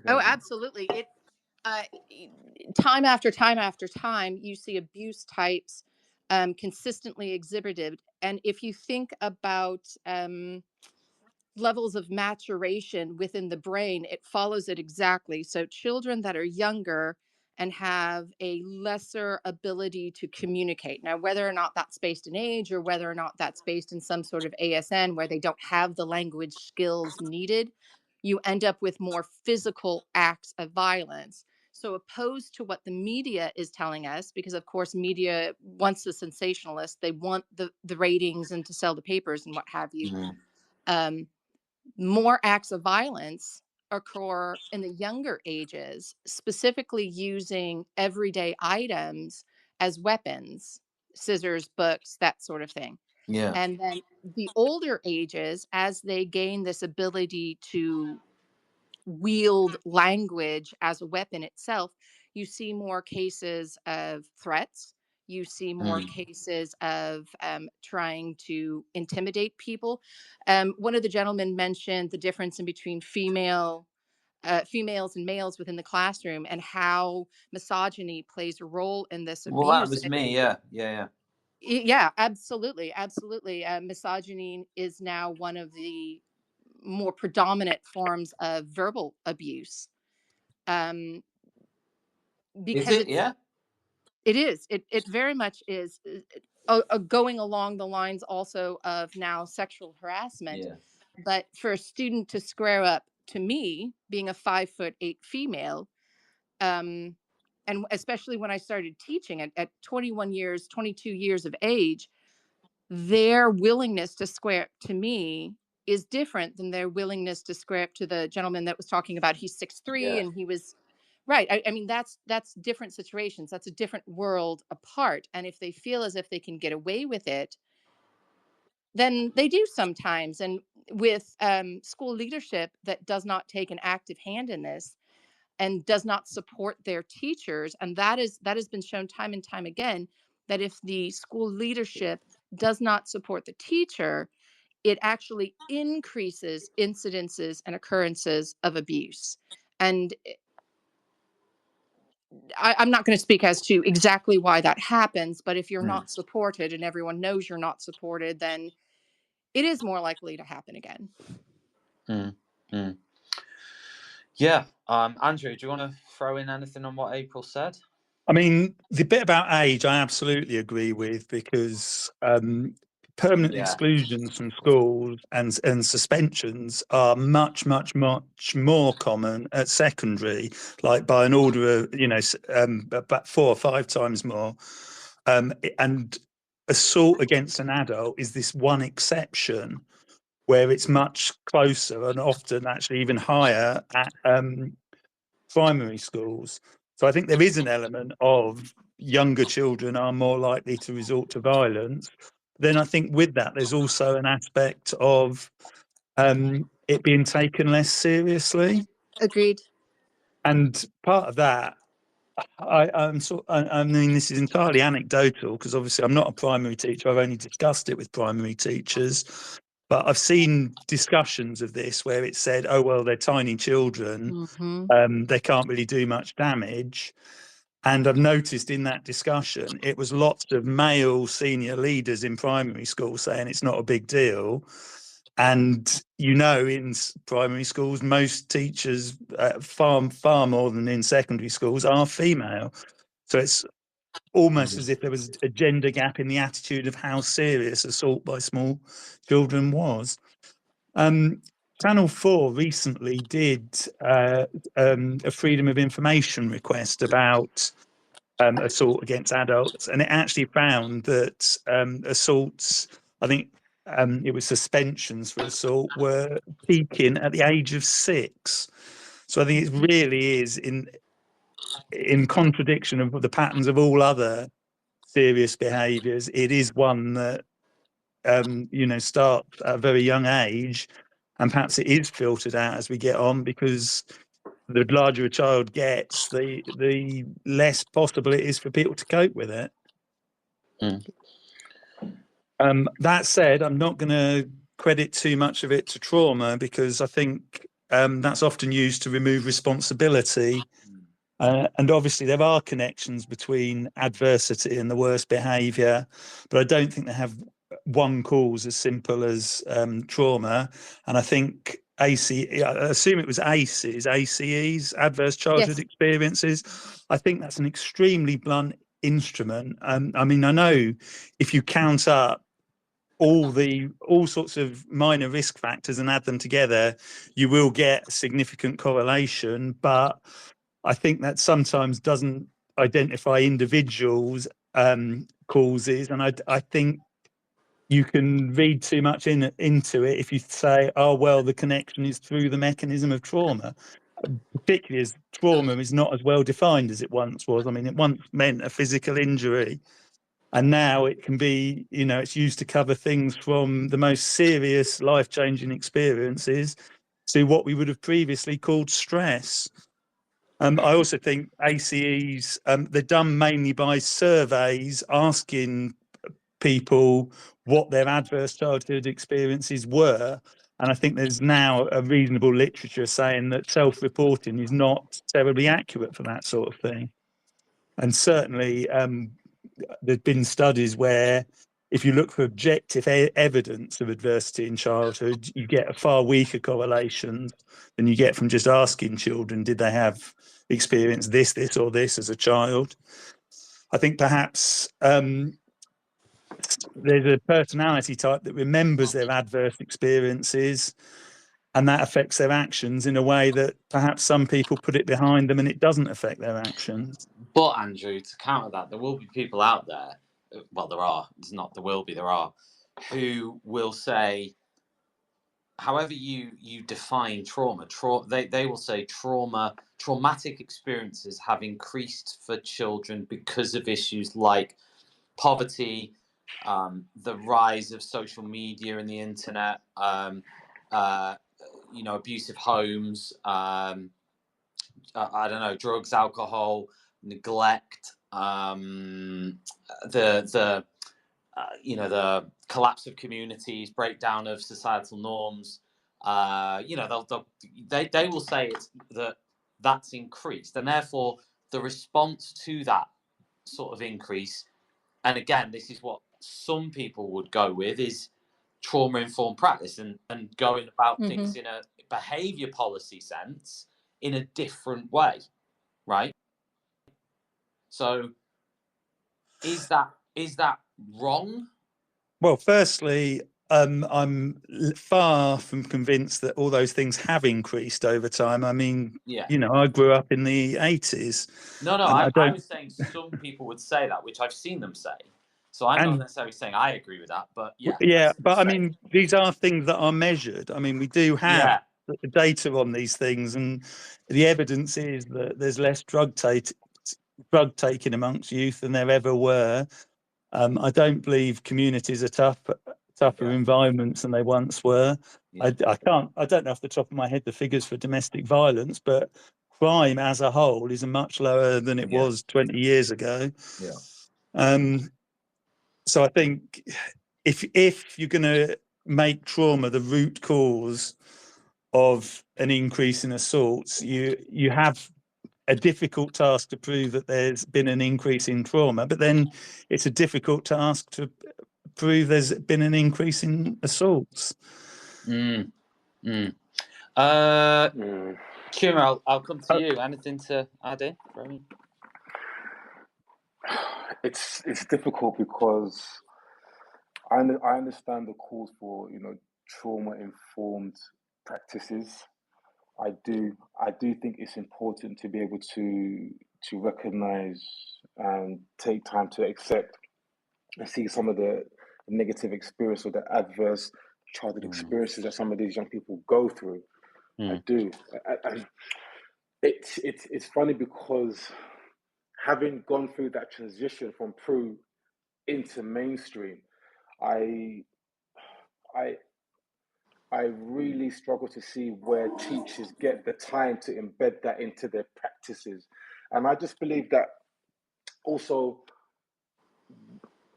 Oh, absolutely. It time after time after time, you see abuse types consistently exhibited. And if you think about levels of maturation within the brain, it follows it exactly. So children that are younger and have a lesser ability to communicate. Now, whether or not that's based in age or whether or not that's based in some sort of ASN where they don't have the language skills needed, you end up with more physical acts of violence. So opposed to what the media is telling us, because of course media wants the sensationalist, they want the ratings and to sell the papers and what have you. More acts of violence occur in the younger ages, specifically using everyday items as weapons, scissors, books, that sort of thing. Yeah. And then the older ages, as they gain this ability to wield language as a weapon itself, you see more cases of threats. You see more cases of trying to intimidate people. One of the gentlemen mentioned the difference in between females and males within the classroom and how misogyny plays a role in this abuse. Well, that was me. Yeah, absolutely. Misogyny is now one of the more predominant forms of verbal abuse. Because is it? Yeah. It is. It very much is going along the lines also of now sexual harassment. Yeah. But for a student to square up to me, being a 5'8" female, and especially when I started teaching at 21 years, 22 years of age, their willingness to square up to me is different than their willingness to square up to the gentleman that was talking about. He's 6'3" and he was right. I mean, that's different situations. That's a different world apart. And if they feel as if they can get away with it, then they do sometimes. And with school leadership that does not take an active hand in this and does not support their teachers, and that has been shown time and time again, that if the school leadership does not support the teacher, it actually increases incidences and occurrences of abuse. And I'm not going to speak as to exactly why that happens, but if you're not supported and everyone knows you're not supported, then it is more likely to happen again. Yeah. Andrew, do you want to throw in anything on what April said? I mean, the bit about age, I absolutely agree with, because permanent exclusions from schools and suspensions are much more common at secondary, like by an order of, about 4 or 5 times more. And assault against an adult is this one exception where it's much closer and often actually even higher at primary schools. So I think there is an element of younger children are more likely to resort to violence. Then I think with that, there's also an aspect of it being taken less seriously. Agreed. And part of that, I mean, this is entirely anecdotal because obviously I'm not a primary teacher. I've only discussed it with primary teachers. But I've seen discussions of this where it said, oh, well, they're tiny children. They can't really do much damage. And I've noticed in that discussion, it was lots of male senior leaders in primary school saying it's not a big deal. And, you know, in primary schools, most teachers, far more than in secondary schools, are female. So it's almost as if there was a gender gap in the attitude of how serious assault by small children was. Channel 4 recently did a freedom of information request about assault against adults, and it actually found that assaults, I think it was suspensions for assault, were peaking at the age of 6. So I think it really is in contradiction of the patterns of all other serious behaviours. It is one that you know, starts at a very young age, and perhaps it is filtered out as we get on, because the larger a child gets, the less possible it is for people to cope with it. That said, I'm not going to credit too much of it to trauma, because I think that's often used to remove responsibility. And obviously there are connections between adversity and the worst behaviour, but I don't think they have one cause as simple as trauma. And I think I assume it was ACEs, adverse childhood experiences. I think that's an extremely blunt instrument. I mean, I know if you count up all sorts of minor risk factors and add them together, you will get a significant correlation, but I think that sometimes doesn't identify individuals' causes, and I think you can read too much into it if you say, oh well, the connection is through the mechanism of trauma, particularly as trauma is not as well defined as it once was. I mean, it once meant a physical injury, and now it can be, you know, it's used to cover things from the most serious life-changing experiences to what we would have previously called stress. I also think ACEs, they're done mainly by surveys asking people what their adverse childhood experiences were. And I think there's now a reasonable literature saying that self-reporting is not terribly accurate for that sort of thing. And certainly there's been studies where if you look for objective evidence of adversity in childhood, you get a far weaker correlation than you get from just asking children, did they have experienced this, or this as a child? I think perhaps there's a personality type that remembers their adverse experiences, and that affects their actions in a way that perhaps some people put it behind them and it doesn't affect their actions. But Andrew, to counter that, there will be people out there, well, there are, it's not there will be, there are, who will say, however you define trauma, they will say traumatic experiences have increased for children because of issues like poverty, the rise of social media and the internet, you know, abusive homes, I don't know, drugs, alcohol, neglect, you know, the collapse of communities, breakdown of societal norms. You know, they will say that's increased, and therefore the response to that sort of increase, and again, this is what some people would go with, is trauma-informed practice and going about things in a behaviour policy sense in a different way, right? So is that wrong? Well, firstly, I'm far from convinced that all those things have increased over time. I mean, you know, I grew up in the 80s. No, I was saying some people would say that, which I've seen them say. So I'm not necessarily saying I agree with that, but but I mean, these are things that are measured. I mean, we do have the data on these things, and the evidence is that there's less drug taking amongst youth than there ever were. I don't believe communities are tougher environments than they once were. I don't know off the top of my head the figures for domestic violence, but crime as a whole is much lower than it was 20 years ago. So I think if you're going to make trauma the root cause of an increase in assaults, you have a difficult task to prove that there's been an increase in trauma, but then it's a difficult task to prove there's been an increase in assaults. Tumour, I'll come to you. Anything to add in? It's difficult because I understand the calls for, you know, trauma-informed practices. I do think it's important to be able to recognize and take time to accept and see some of the negative experience or the adverse childhood experiences that some of these young people go through. I do. It's funny because having gone through that transition from Prue into mainstream, I really struggle to see where teachers get the time to embed that into their practices. And I just believe that also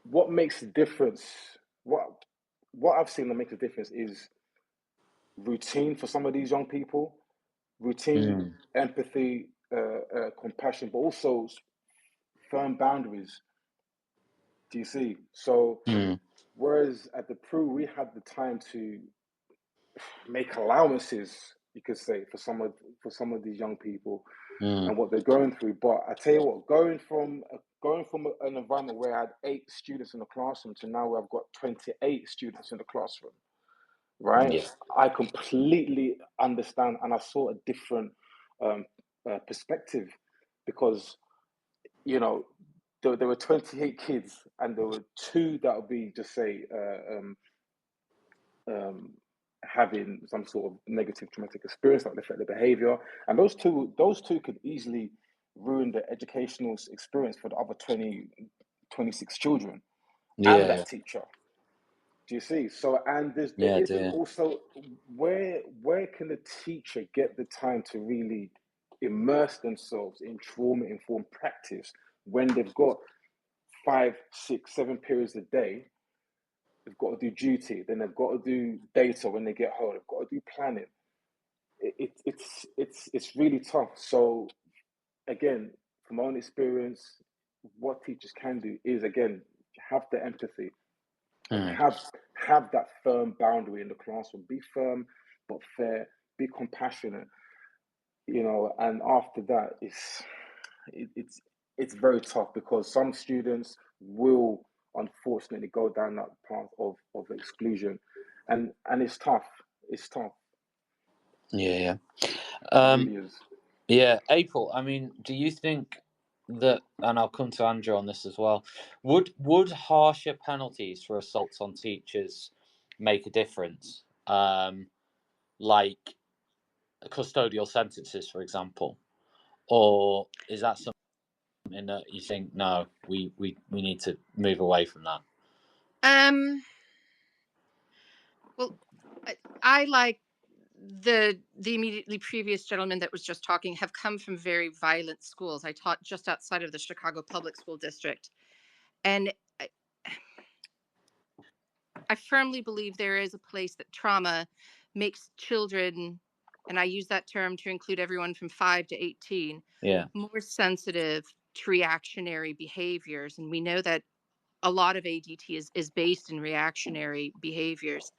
what makes the difference, what I've seen that makes a difference is routine for some of these young people, routine, empathy, compassion, but also firm boundaries. Do you see? So whereas at the Prue, we had the time to make allowances, you could say, for some of these young people and what they're going through. But I tell you what, going from an environment where I had 8 students in the classroom to now where I've got 28 students in the classroom, right? Yeah. I completely understand, and I saw a different perspective because, you know, there were 28 kids, and there were 2 that would be, just say, having some sort of negative traumatic experience, like defective behavior, and those two could easily ruin the educational experience for the other 26 children and that teacher. Do you see? So, and there isn't also where can the teacher get the time to really immerse themselves in trauma-informed practice when they've got 5, 6, 7 periods a day? They've got to do duty, then they've got to do data when they get home. They've got to do planning. It's really tough. So again, from my own experience, what teachers can do is, again, have the empathy, have that firm boundary in the classroom. Be firm but fair. Be compassionate. You know, and after that, it's very tough because some students will unfortunately go down that path of exclusion, and it's tough. It's tough. Yeah. It really is. Yeah, April, I mean, do you think that, and I'll come to Andrew on this as well, would harsher penalties for assaults on teachers make a difference? Like custodial sentences, for example? Or is that something that you think, no, we need to move away from that? Well, I like the immediately previous gentleman that was just talking have come from very violent schools. I taught just outside of the Chicago Public School District, and I firmly believe there is a place that trauma makes children, and I use that term to include everyone from 5 to 18, more sensitive to reactionary behaviors. And we know that a lot of ADT is based in reactionary behaviors.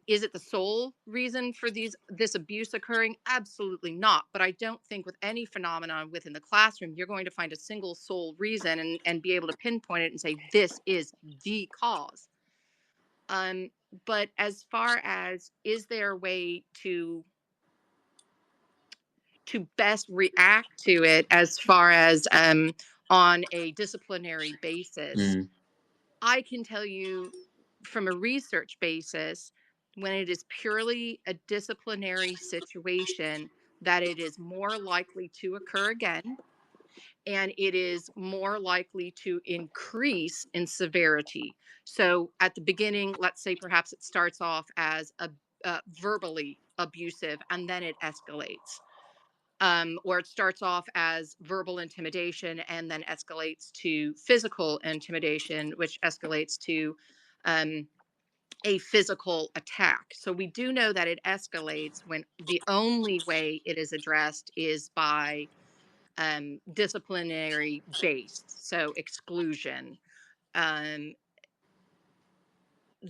Is it the sole reason for this abuse occurring? Absolutely not. But I don't think with any phenomenon within the classroom, you're going to find a single sole reason and be able to pinpoint it and say, this is the cause. But as far as, is there a way to best react to it as far as on a disciplinary basis, I can tell you from a research basis, when it is purely a disciplinary situation, that it is more likely to occur again, and it is more likely to increase in severity. So at the beginning, let's say perhaps it starts off as verbally abusive, and then it escalates. Or it starts off as verbal intimidation and then escalates to physical intimidation, which escalates to a physical attack. So we do know that it escalates when the only way it is addressed is by disciplinary based, so exclusion.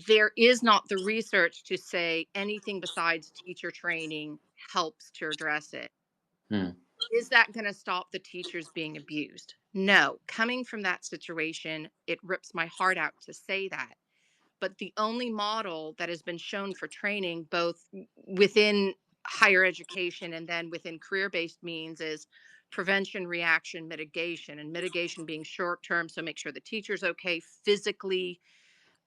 There is not the research to say anything besides teacher training helps to address it. Is that going to stop the teachers being abused? No. Coming from that situation, it rips my heart out to say that. But the only model that has been shown for training, both within higher education and then within career-based means, is prevention, reaction, mitigation, and mitigation being short term. So make sure the teacher's okay physically,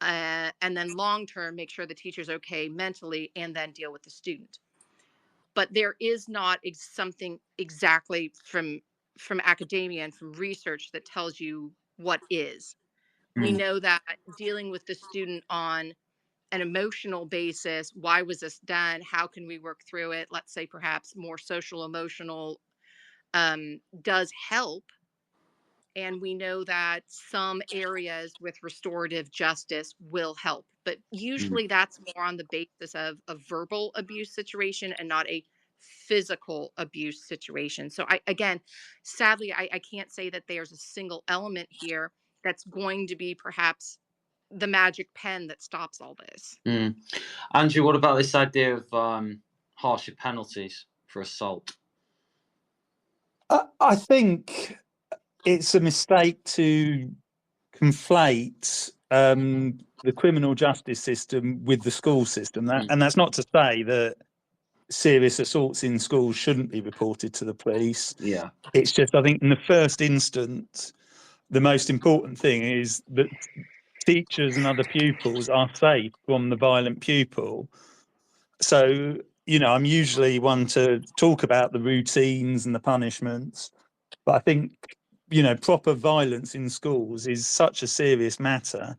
and then long term, make sure the teacher's okay mentally, and then deal with the student. But there is not something exactly from academia and from research that tells you what is. We know that dealing with the student on an emotional basis, why was this done? How can we work through it? Let's say perhaps more social emotional does help. And we know that some areas with restorative justice will help. But usually that's more on the basis of a verbal abuse situation and not a physical abuse situation. So sadly, I can't say that there's a single element here that's going to be perhaps the magic pen that stops all this. Andrew, what about this idea of harsher penalties for assault? I think it's a mistake to conflate the criminal justice system with the school system. And that's not to say that serious assaults in schools shouldn't be reported to the police. Yeah. It's just, I think in the first instance, the most important thing is that teachers and other pupils are safe from the violent pupil. So, I'm usually one to talk about the routines and the punishments, but I think, proper violence in schools is such a serious matter,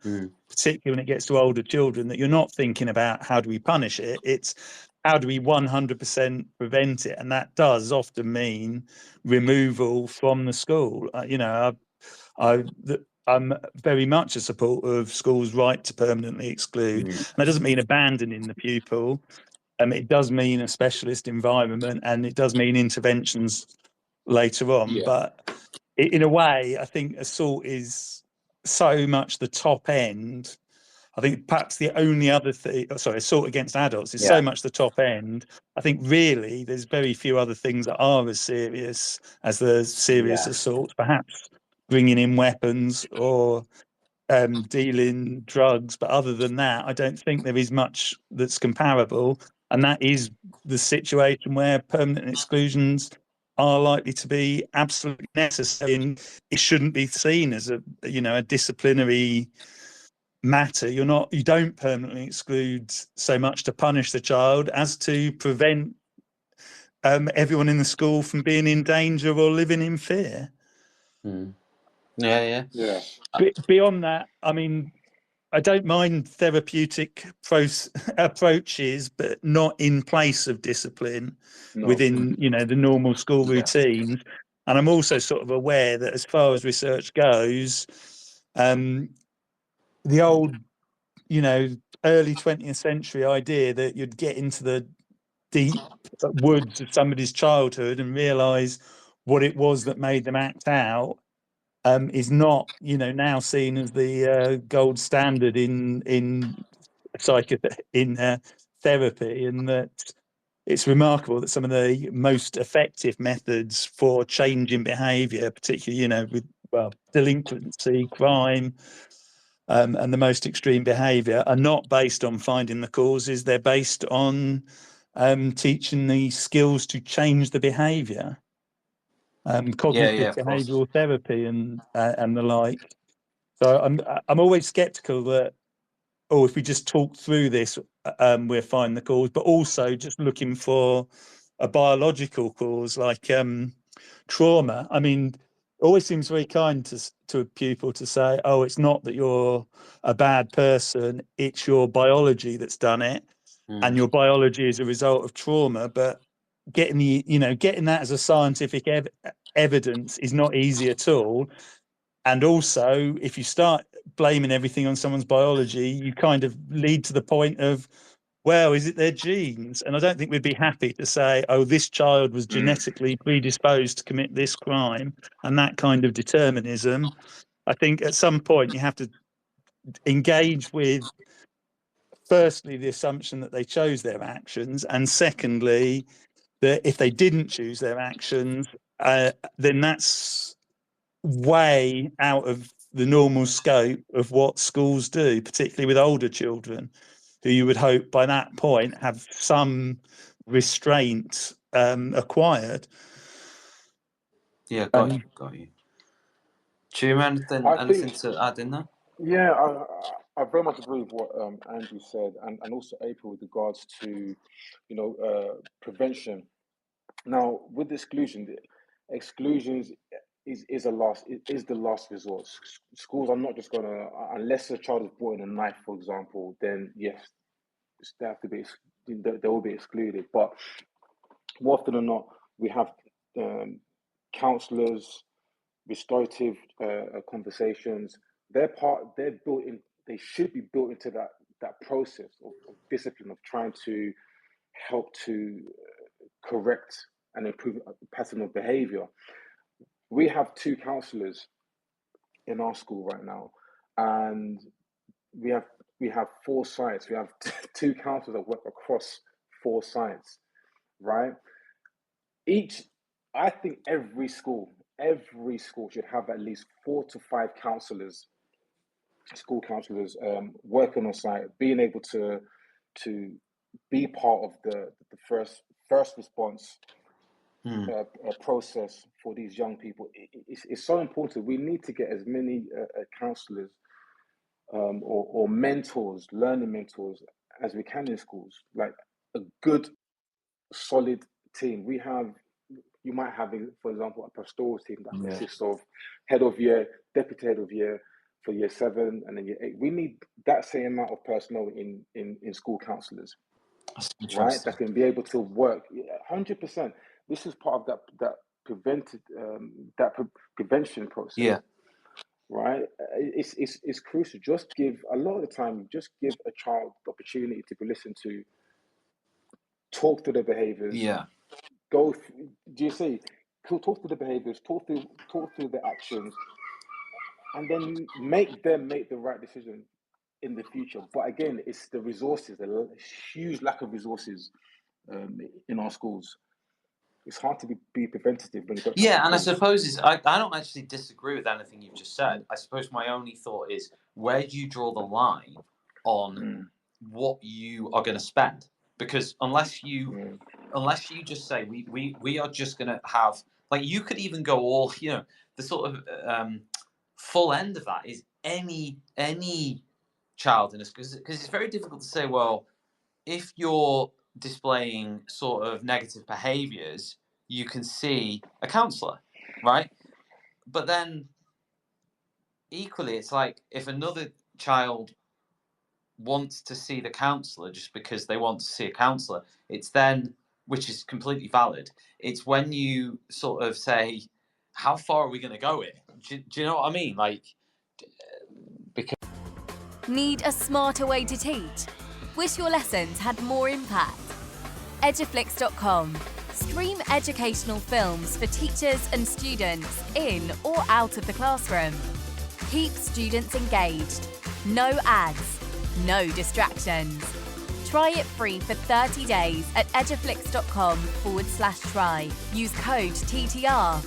particularly when it gets to older children, that you're not thinking about how do we punish it. It's how do we 100% prevent it? And that does often mean removal from the school. I'm very much a supporter of schools' right to permanently exclude. And that doesn't mean abandoning the pupil. It does mean a specialist environment, and it does mean interventions later on. Yeah. But in a way, I think assault is so much the top end. I think perhaps the only other thing, assault against adults is so much the top end. I think really there's very few other things that are as serious as the serious assaults, perhaps bringing in weapons or dealing drugs. But other than that, I don't think there is much that's comparable. And that is the situation where permanent exclusions are likely to be absolutely necessary. And it shouldn't be seen as a disciplinary matter. You don't permanently exclude so much to punish the child as to prevent everyone in the school from being in danger or living in fear. Yeah. Beyond that, I mean, I don't mind therapeutic approaches, but not in place of discipline within, the normal school routines. And I'm also sort of aware that as far as research goes, the old, early 20th century idea that you'd get into the deep woods of somebody's childhood and realise what it was that made them act out is not, now seen as the gold standard in therapy, and that it's remarkable that some of the most effective methods for changing behaviour, particularly, with delinquency, crime, and the most extreme behaviour, are not based on finding the causes. They're based on teaching the skills to change the behaviour. Cognitive behavioural therapy and the like. So I'm always sceptical that, if we just talk through this, we'll find the cause, but also just looking for a biological cause like trauma. I mean, it always seems very kind to a pupil to say, it's not that you're a bad person, it's your biology that's done it, and your biology is a result of trauma. But getting that as a scientific evidence is not easy at all. And also, if you start blaming everything on someone's biology, you kind of lead to the point of, well, is it their genes? And I don't think we'd be happy to say, oh, this child was genetically predisposed to commit this crime, and that kind of determinism. I think at some point you have to engage with, firstly, the assumption that they chose their actions, and secondly, that if they didn't choose their actions, then that's way out of the normal scope of what schools do, particularly with older children, who you would hope by that point have some restraint acquired. Yeah, got you. Do you have anything to add in there? Yeah, I very much agree with what Andrew said, and also April with regards to, prevention. Now, with exclusions is the last resort. Schools are not just gonna, unless a child is brought in a knife, for example, then yes, they will be excluded. But more often than not, we have counsellors, restorative conversations. They're built in. They should be built into that process of discipline, of trying to help to correct and improve a pattern of behaviour. We have 2 counsellors in our school right now, and we have 4 sites. We have 2 counsellors that work across 4 sites, right? I think every school should have at least 4 to 5 counsellors, school counsellors, working on site, being able to be part of the first response process for these young people. It's so important. We need to get as many counsellors or mentors, learning mentors, as we can in schools. Like a good, solid team. You might have, for example, a pastoral team that consists of head of year, deputy head of year for year 7 and then year 8. We need that same amount of personnel in school counsellors, right? That can be able to work 100%. This is part of that prevention process. Yeah. Right. It's crucial. A lot of the time, just give a child the opportunity to be listened to, talk through their behaviours. Yeah. Talk through the behaviours, talk through the actions, and then make them make the right decision in the future. But again, it's the resources, the huge lack of resources in our schools. It's hard to be preventative when you go. Yeah, and I suppose I don't actually disagree with anything you've just said. I suppose my only thought is, where do you draw the line on what you are going to spend? Because unless you just say we are just going to have, like, you could even go all, the sort of full end of that is any child in a school, because it's very difficult to say, well, if you're displaying sort of negative behaviours, you can see a counsellor, right? But then equally, it's like if another child wants to see the counsellor just because they want to see a counsellor, it's then, which is completely valid, it's when you sort of say, how far are we going to go here? Do you know what I mean? Like, because... Need a smarter way to teach? Wish your lessons had more impact? Eduflix.com. Stream educational films for teachers and students in or out of the classroom. Keep students engaged. No ads. No distractions. Try it free for 30 days at eduflix.com/try. Use code TTR.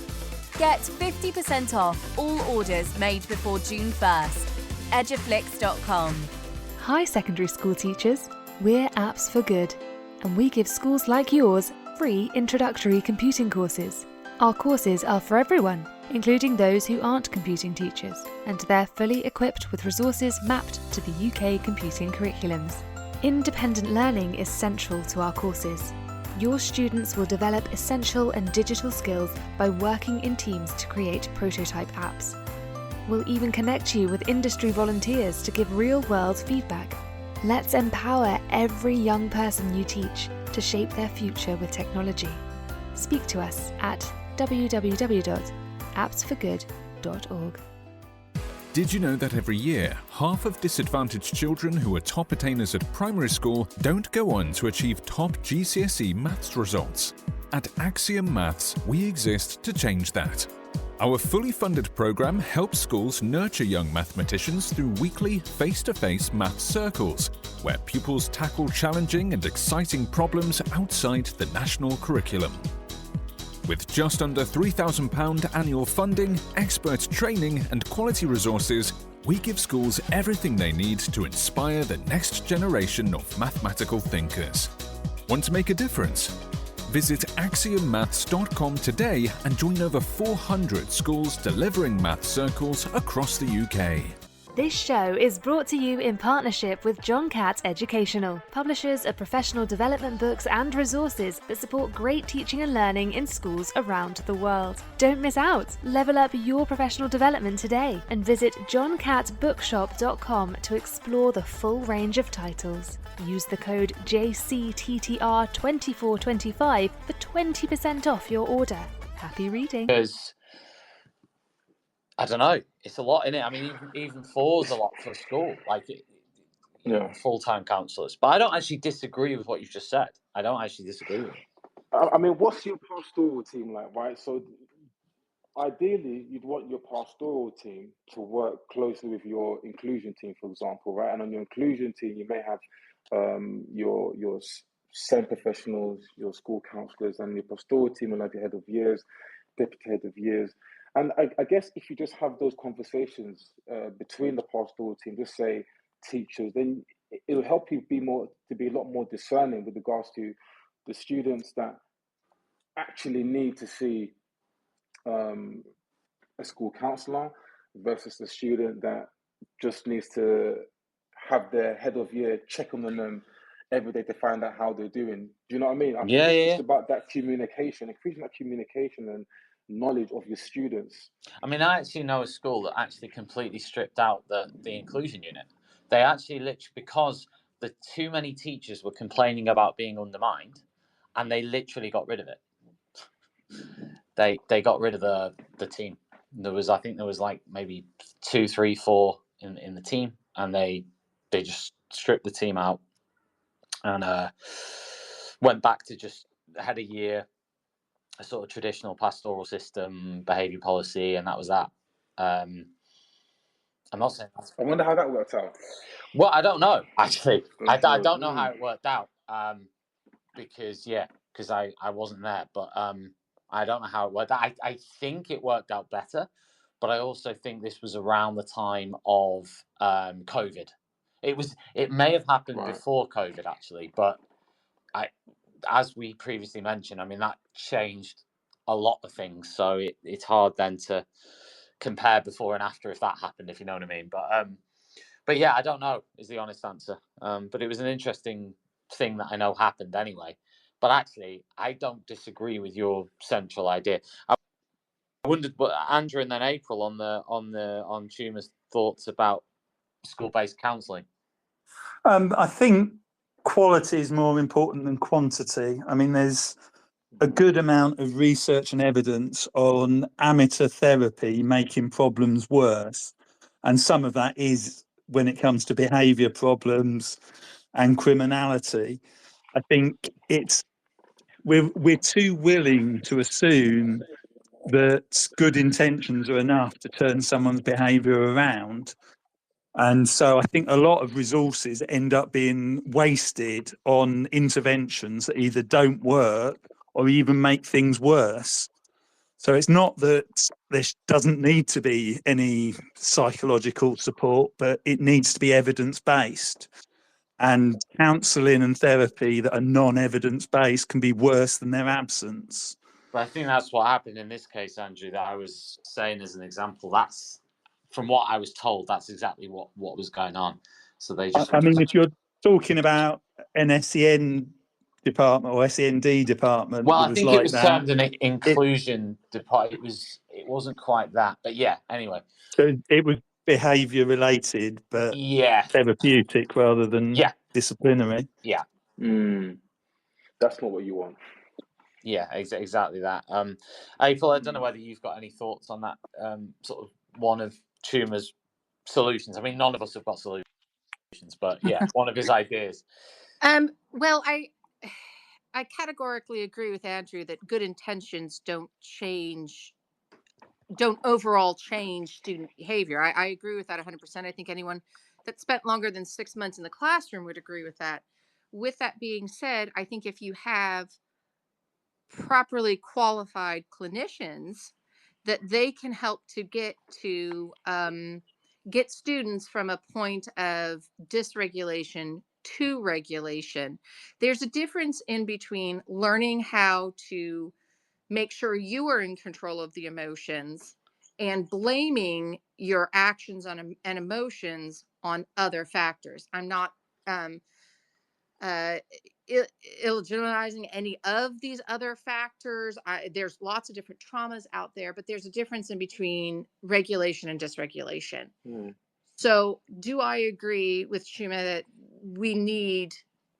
Get 50% off all orders made before June 1st. Eduflix.com. Hi secondary school teachers, we're Apps for Good, and we give schools like yours free introductory computing courses. Our courses are for everyone, including those who aren't computing teachers, and they're fully equipped with resources mapped to the UK computing curriculums. Independent learning is central to our courses. Your students will develop essential and digital skills by working in teams to create prototype apps. We'll even connect you with industry volunteers to give real-world feedback. Let's empower every young person you teach to shape their future with technology. Speak to us at www.appsforgood.org. Did you know that every year, half of disadvantaged children who are top attainers at primary school don't go on to achieve top GCSE maths results? At Axiom Maths, we exist to change that. Our fully funded program helps schools nurture young mathematicians through weekly face-to-face maths circles, where pupils tackle challenging and exciting problems outside the national curriculum. With just under £3,000 annual funding, expert training and quality resources, we give schools everything they need to inspire the next generation of mathematical thinkers. Want to make a difference? Visit axiommaths.com today and join over 400 schools delivering maths circles across the UK. This show is brought to you in partnership with John Catt Educational, publishers of professional development books and resources that support great teaching and learning in schools around the world. Don't miss out. Level up your professional development today and visit johncattbookshop.com to explore the full range of titles. Use the code JCTTR2425 for 20% off your order. Happy reading. Because I don't know, it's a lot in it. I mean, even 4's a lot for a school, like full-time counsellors. But I don't actually disagree with what you've just said. I don't actually disagree with it. I mean, what's your pastoral team like, right? So ideally, you'd want your pastoral team to work closely with your inclusion team, for example, right? And on your inclusion team, you may have your SEND professionals, your school counsellors, and your pastoral team will have your head of years, deputy head of years. And I guess if you just have those conversations between the pastoral team, just say teachers, then it'll help you be a lot more discerning with regards to the students that actually need to see a school counsellor versus the student that just needs to have their head of year check on them every day to find out how they're doing. Do you know what I mean? I think it's about that communication, increasing that communication and knowledge of your students. I mean, I actually know a school that actually completely stripped out the inclusion unit. They actually literally, because the too many teachers were complaining about being undermined, and they literally got rid of it. They got rid of the team. I think there was like maybe 2, 3, 4 in the team, and they just stripped the team out and went back to just had a year, a sort of traditional pastoral system, behaviour policy, and that was that. I'm not saying that's... I wonder how that worked out. Well, I don't know, actually. I don't know how it worked out because I wasn't there, but I don't know how it worked out. I think it worked out better, but I also think this was around the time of COVID. It may have happened before COVID, actually, but as we previously mentioned, I mean, that changed a lot of things. So it's hard then to compare before and after if that happened, if you know what I mean. But yeah, I don't know is the honest answer. But it was an interesting thing that I know happened anyway. But actually, I don't disagree with your central idea. I wondered, but Andrew and then April on Tuma's thoughts about school-based counselling. I think quality is more important than quantity. I mean, there's a good amount of research and evidence on amateur therapy making problems worse. And some of that is when it comes to behaviour problems and criminality. I think we're too willing to assume that good intentions are enough to turn someone's behaviour around. And so I think a lot of resources end up being wasted on interventions that either don't work or even make things worse. So it's not that there doesn't need to be any psychological support, but it needs to be evidence-based. And counselling and therapy that are non-evidence-based can be worse than their absence. But I think that's what happened in this case, Andrew, that I was saying as an example. That's, from what I was told, that's exactly what was going on. So they just... I mean, if you're talking about an SEN department or SEND department... Well, I think it was termed an inclusion department. It wasn't quite that, but yeah, anyway. So it was behaviour related, but therapeutic rather than disciplinary. Yeah. That's not what you want. Yeah, exactly that. April, I don't know whether you've got any thoughts on that sort of one of Tuma's solutions. I mean, none of us have got solutions, but yeah, one of his ideas. Well, I categorically agree with Andrew that good intentions don't overall change student behavior. I agree with that 100%. I think anyone that spent longer than 6 months in the classroom would agree with that. With that being said, I think if you have properly qualified clinicians, that they can help to get students from a point of dysregulation to regulation. There's a difference in between learning how to make sure you are in control of the emotions and blaming your actions and emotions on other factors. I'm not uh, illegitimizing any of these other factors. There's lots of different traumas out there, but there's a difference in between regulation and dysregulation. So do I agree with Shuma that we need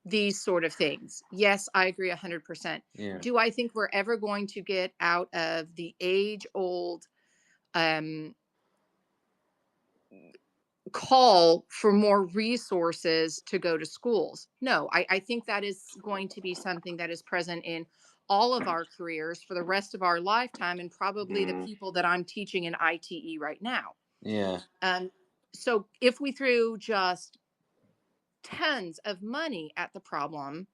these sort of things? Yes, I agree 100%. Yeah. Do I think we're ever going to get out of the age-old call for more resources to go to schools? No, I think that is going to be something that is present in all of our careers for the rest of our lifetime, and probably the people that I'm teaching in ITE right now. Yeah. So if we threw just tons of money at the problem,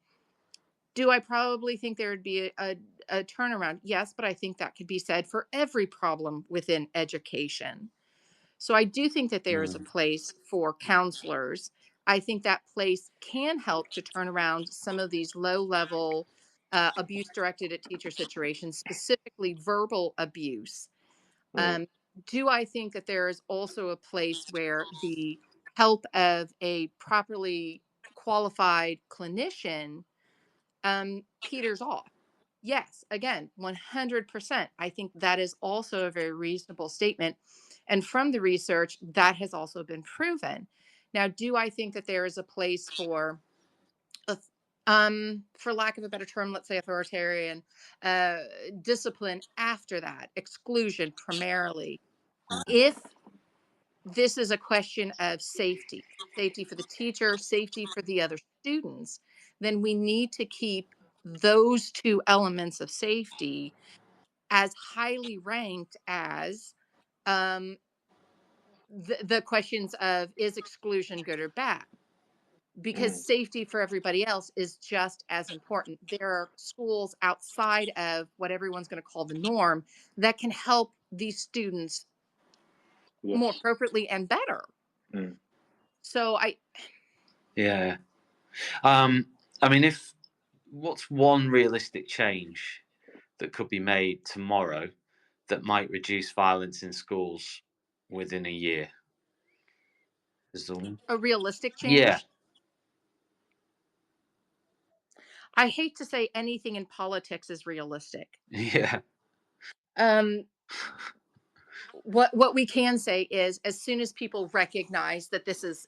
do I probably think there would be a turnaround? Yes, but I think that could be said for every problem within education. So I do think that there is a place for counselors. I think that place can help to turn around some of these low-level abuse directed at teacher situations, specifically verbal abuse. Do I think that there is also a place where the help of a properly qualified clinician peters off? Yes, again, 100%. I think that is also a very reasonable statement. And from the research, that has also been proven. Now, do I think that there is a place for lack of a better term, let's say authoritarian discipline after that, exclusion primarily? If this is a question of safety for the teacher, safety for the other students, then we need to keep those two elements of safety as highly ranked as the questions of, is exclusion good or bad? Because safety for everybody else is just as important. There are schools outside of what everyone's going to call the norm that can help these students more appropriately and better. So Yeah. I mean, what's one realistic change that could be made tomorrow that might reduce violence in schools within a year? Is there one? A realistic change? Yeah. I hate to say anything in politics is realistic. Yeah. What we can say is, as soon as people recognize that this is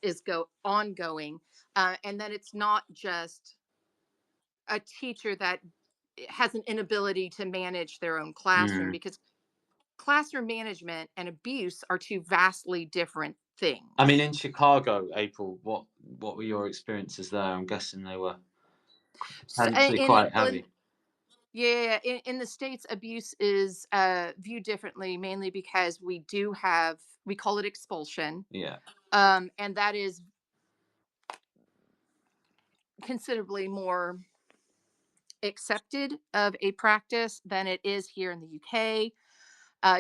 ongoing, and that it's not just a teacher that has an inability to manage their own classroom, because classroom management and abuse are two vastly different things. I mean, in Chicago, April, what were your experiences there? I'm guessing they were potentially quite heavy. Yeah, in the States, abuse is viewed differently, mainly because we call it expulsion. Yeah. And that is considerably more accepted of a practice than it is here in the UK.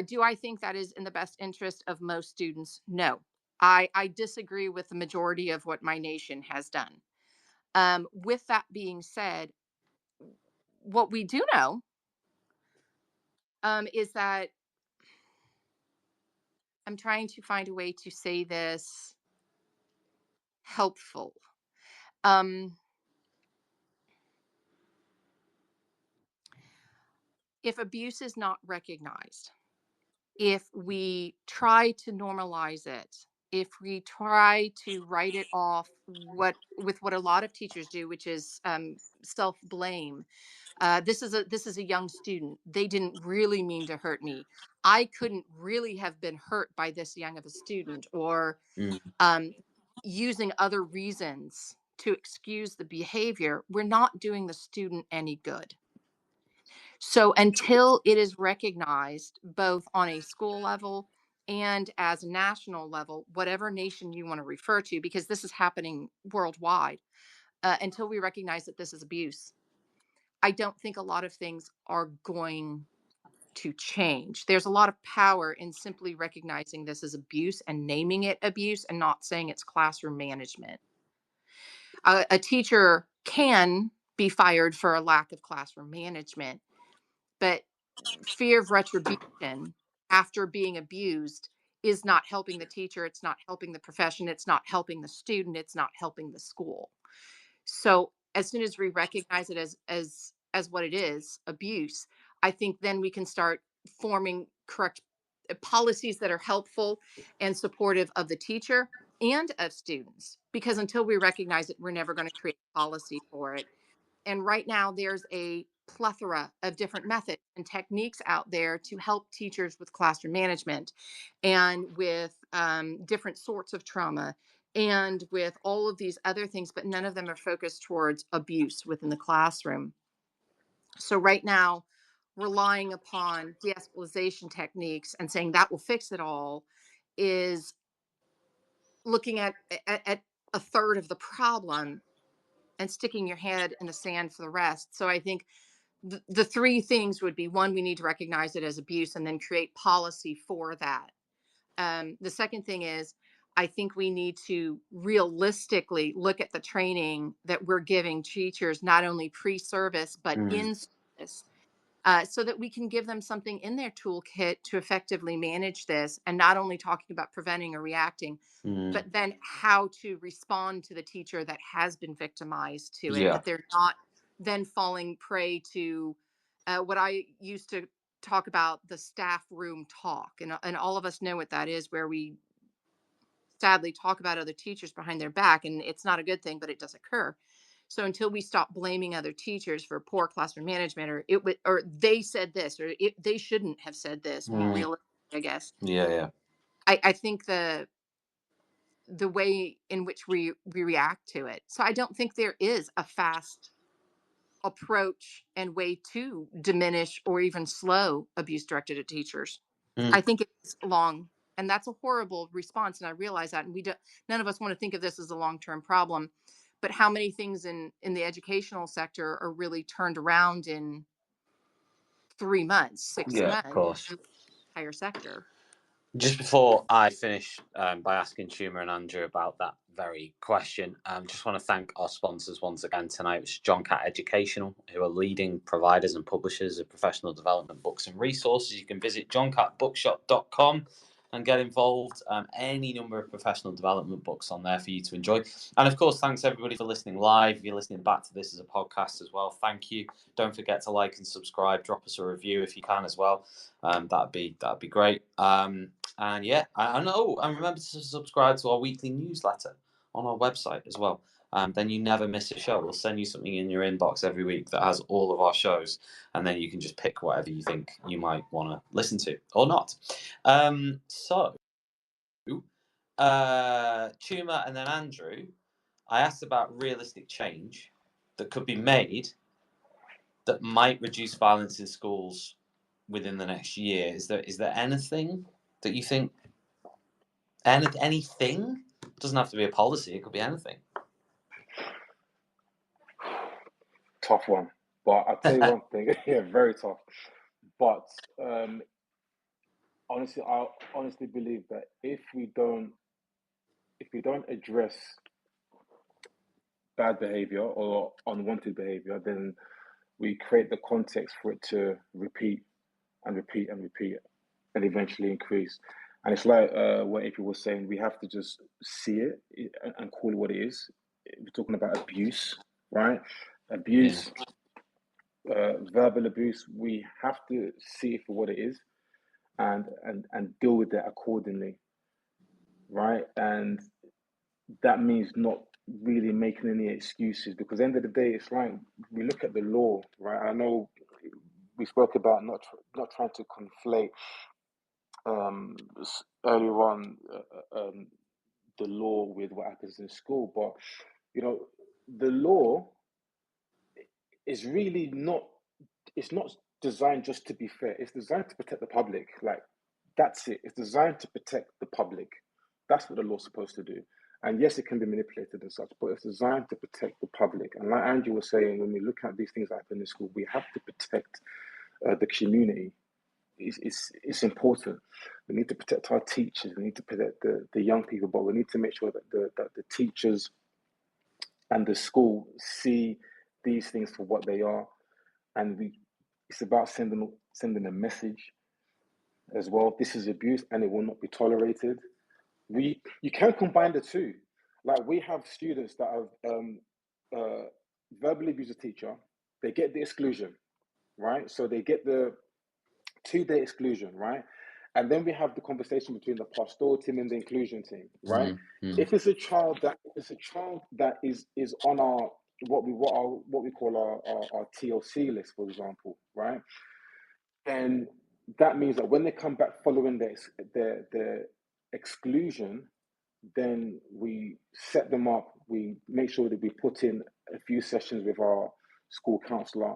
Do I think that is in the best interest of most students? No. I disagree with the majority of what my nation has done. With that being said, what we do know is that, I'm trying to find a way to say this helpful. If abuse is not recognized, if we try to normalize it, if we try to write it off with what a lot of teachers do, which is self-blame, This is a young student. They didn't really mean to hurt me. I couldn't really have been hurt by this young of a student, or using other reasons to excuse the behavior. We're not doing the student any good. So until it is recognized both on a school level and as a national level, whatever nation you want to refer to, because this is happening worldwide, until we recognize that this is abuse, I don't think a lot of things are going to change. There's a lot of power in simply recognizing this as abuse and naming it abuse and not saying it's classroom management. A teacher can be fired for a lack of classroom management, but fear of retribution after being abused is not helping the teacher. It's not helping the profession. It's not helping the student. It's not helping the school. So as soon as we recognize it as what it is, abuse, I think then we can start forming correct policies that are helpful and supportive of the teacher and of students. Because until we recognize it, we're never going to create policy for it. And right now, there's a plethora of different methods and techniques out there to help teachers with classroom management and with different sorts of trauma and with all of these other things, but none of them are focused towards abuse within the classroom. So right now, relying upon de-escalation techniques and saying that will fix it all is looking at a third of the problem and sticking your head in the sand for the rest. So I think the three things would be: one, we need to recognize it as abuse and then create policy for that. The second thing is, I think we need to realistically look at the training that we're giving teachers, not only pre-service, but in service, so that we can give them something in their toolkit to effectively manage this, and not only talking about preventing or reacting, but then how to respond to the teacher that has been victimized to it, that they're not then falling prey to what I used to talk about, the staff room talk. And all of us know what that is, where we sadly talk about other teachers behind their back, and it's not a good thing, but it does occur. So until we stop blaming other teachers for poor classroom management, or they said this, or they shouldn't have said this, be realistic, I guess. I think the way in which we react to it. So I don't think there is a fast approach and way to diminish or even slow abuse directed at teachers. I think it's long, and that's a horrible response, and I realize that, and none of us want to think of this as a long-term problem. But how many things in the educational sector are really turned around in 3 months, 6 months, of course. in the entire sector? Just before I finish by asking Chuma and Andrew about that very question, just want to thank our sponsors once again tonight, which is John Catt Educational, who are leading providers and publishers of professional development books and resources. You can visit johncattbookshop.com and get involved. Any number of professional development books on there for you to enjoy. And of course, thanks everybody for listening live. If you're listening back to this as a podcast as well, thank you. Don't forget to like and subscribe. Drop us a review if you can as well. That'd be great. And yeah, I know. And remember to subscribe to our weekly newsletter on our website as well. Then you never miss a show. We'll send you something in your inbox every week that has all of our shows, and then you can just pick whatever you think you might want to listen to or not. So, Chuma and then Andrew, I asked about realistic change that could be made that might reduce violence in schools within the next year. Is there anything that you think? Anything? It doesn't have to be a policy. It could be anything. Tough one, but I'll tell you one thing. Yeah, very tough. But honestly, I honestly believe that if we don't address bad behavior or unwanted behavior, then we create the context for it to repeat and repeat and repeat and eventually increase. And it's like what April was saying, we have to just see it and call it what it is. We're talking about abuse, right? Abuse, verbal abuse, we have to see it for what it is and deal with it accordingly, right? And that means not really making any excuses, because at the end of the day, it's like we look at the law, right? I know we spoke about not trying to conflate earlier on the law with what happens in school, but you know, the law is really not, it's not designed just to be fair. It's designed to protect the public. Like, that's it. It's designed to protect the public. That's what the law's supposed to do. And yes, it can be manipulated and such, but it's designed to protect the public. And like Andrew was saying, when we look at these things that happen in school, we have to protect the community. It's important. We need to protect our teachers. We need to protect the young people, but we need to make sure that the teachers and the school see these things for what they are. And it's about sending a message as well. This is abuse and it will not be tolerated. You can combine the two. Like, we have students that have verbally abused a teacher. They get the exclusion, right? So they get the 2-day exclusion, right? And then we have the conversation between the pastoral team and the inclusion team, right? If it's a child that is on our what we call our TLC list, for example, right? Then that means that when they come back following their exclusion, then we set them up. We make sure that we put in a few sessions with our school counsellor,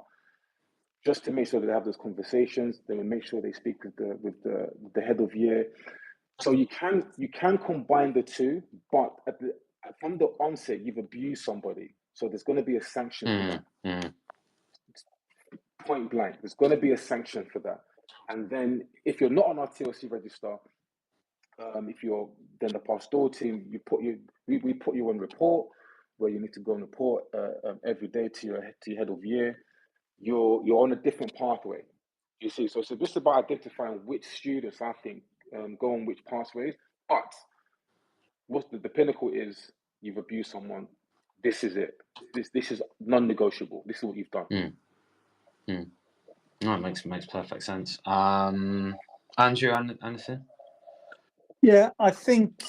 just to make sure that they have those conversations. Then we make sure they speak with the head of year. So you can combine the two, but from the onset, you've abused somebody, so there's going to be a sanction for that. Point blank, there's going to be a sanction for that. And then if you're not on our TLC register, then the pastoral team, we put you on report, where you need to go and report every day to your head of year. You're on a different pathway, you see. So it's just about identifying which students, I think, go on which pathways. But what the pinnacle is, you've abused someone. This is it. This is non-negotiable. This is what you've done. No, it makes perfect sense. Andrew, anything? Yeah, I think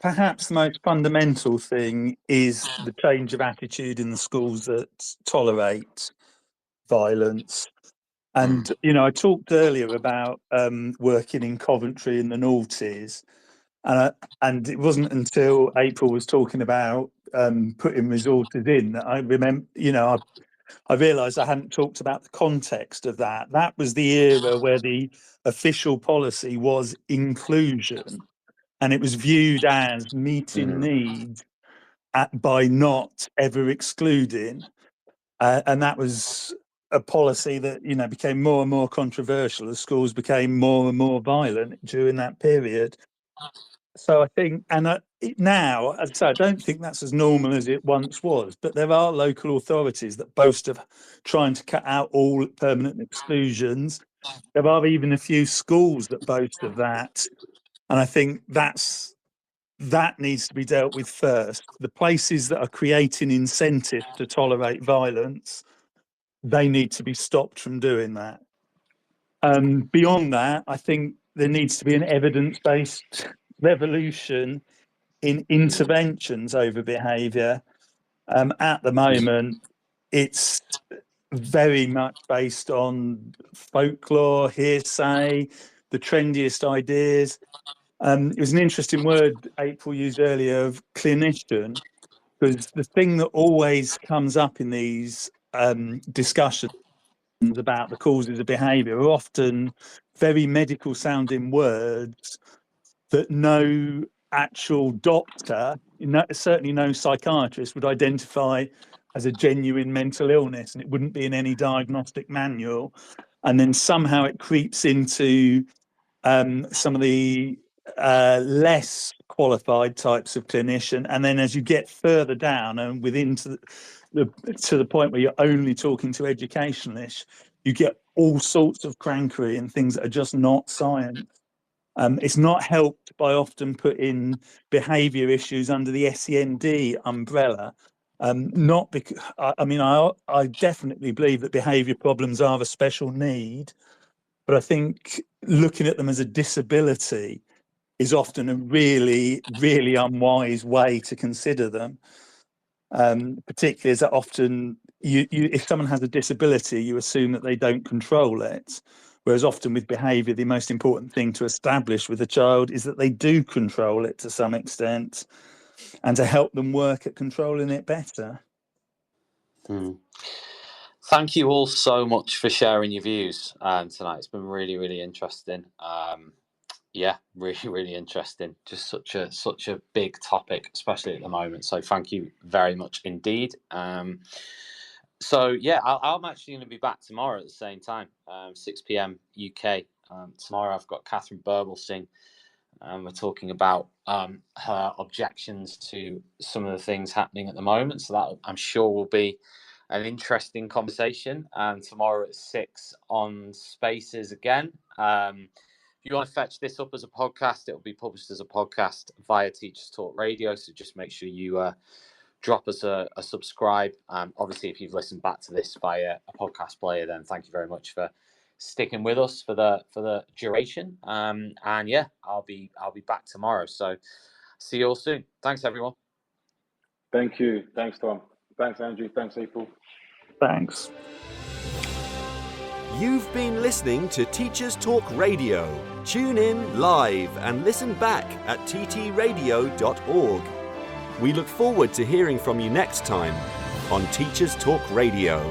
perhaps the most fundamental thing is the change of attitude in the schools that tolerate violence. And, you know, I talked earlier about working in Coventry in the noughties, and it wasn't until April was talking about putting resources in that I remember, you know, I realised I hadn't talked about the context of that. That was the era where the official policy was inclusion, and it was viewed as meeting needs by not ever excluding. And that was a policy that, you know, became more and more controversial as schools became more and more violent during that period. So I think, and now, as I say, I don't think that's as normal as it once was, but there are local authorities that boast of trying to cut out all permanent exclusions. There are even a few schools that boast of that. And I think that needs to be dealt with first. The places that are creating incentives to tolerate violence, they need to be stopped from doing that. Beyond that, I think there needs to be an evidence-based revolution in interventions over behaviour. At the moment, it's very much based on folklore, hearsay, the trendiest ideas. It was an interesting word April used earlier of clinician, because the thing that always comes up in these discussions about the causes of behaviour are often very medical sounding words that no actual doctor, certainly no psychiatrist, would identify as a genuine mental illness, and it wouldn't be in any diagnostic manual. And then somehow it creeps into some of the less qualified types of clinician, and then as you get further down and within to the point where you're only talking to educationalists, you get all sorts of crankery and things that are just not science. It's not helped by often putting behaviour issues under the SEND umbrella. Not because I mean, I definitely believe that behaviour problems are a special need, but I think looking at them as a disability is often a really, really unwise way to consider them. Particularly as that often, if someone has a disability, you assume that they don't control it. Whereas often with behaviour, the most important thing to establish with a child is that they do control it to some extent, and to help them work at controlling it better. Thank you all so much for sharing your views tonight. It's been really, really interesting. Yeah, really, really interesting. Just such a big topic, especially at the moment. So thank you very much indeed. So yeah, I'm actually going to be back tomorrow at the same time, 6 p.m. UK. Tomorrow I've got Catherine Burblesing. We're talking about her objections to some of the things happening at the moment. So that, I'm sure, will be an interesting conversation. Tomorrow at 6 on Spaces again. If you want to fetch this up as a podcast, it will be published as a podcast via Teachers Talk Radio. So just make sure you drop us a subscribe. Obviously, if you've listened back to this via a podcast player, then thank you very much for sticking with us for the duration. And yeah, I'll be back tomorrow. So see you all soon. Thanks, everyone. Thank you. Thanks, Tom. Thanks, Andrew. Thanks, April. Thanks. You've been listening to Teachers Talk Radio. Tune in live and listen back at ttradio.org. We look forward to hearing from you next time on Teachers Talk Radio.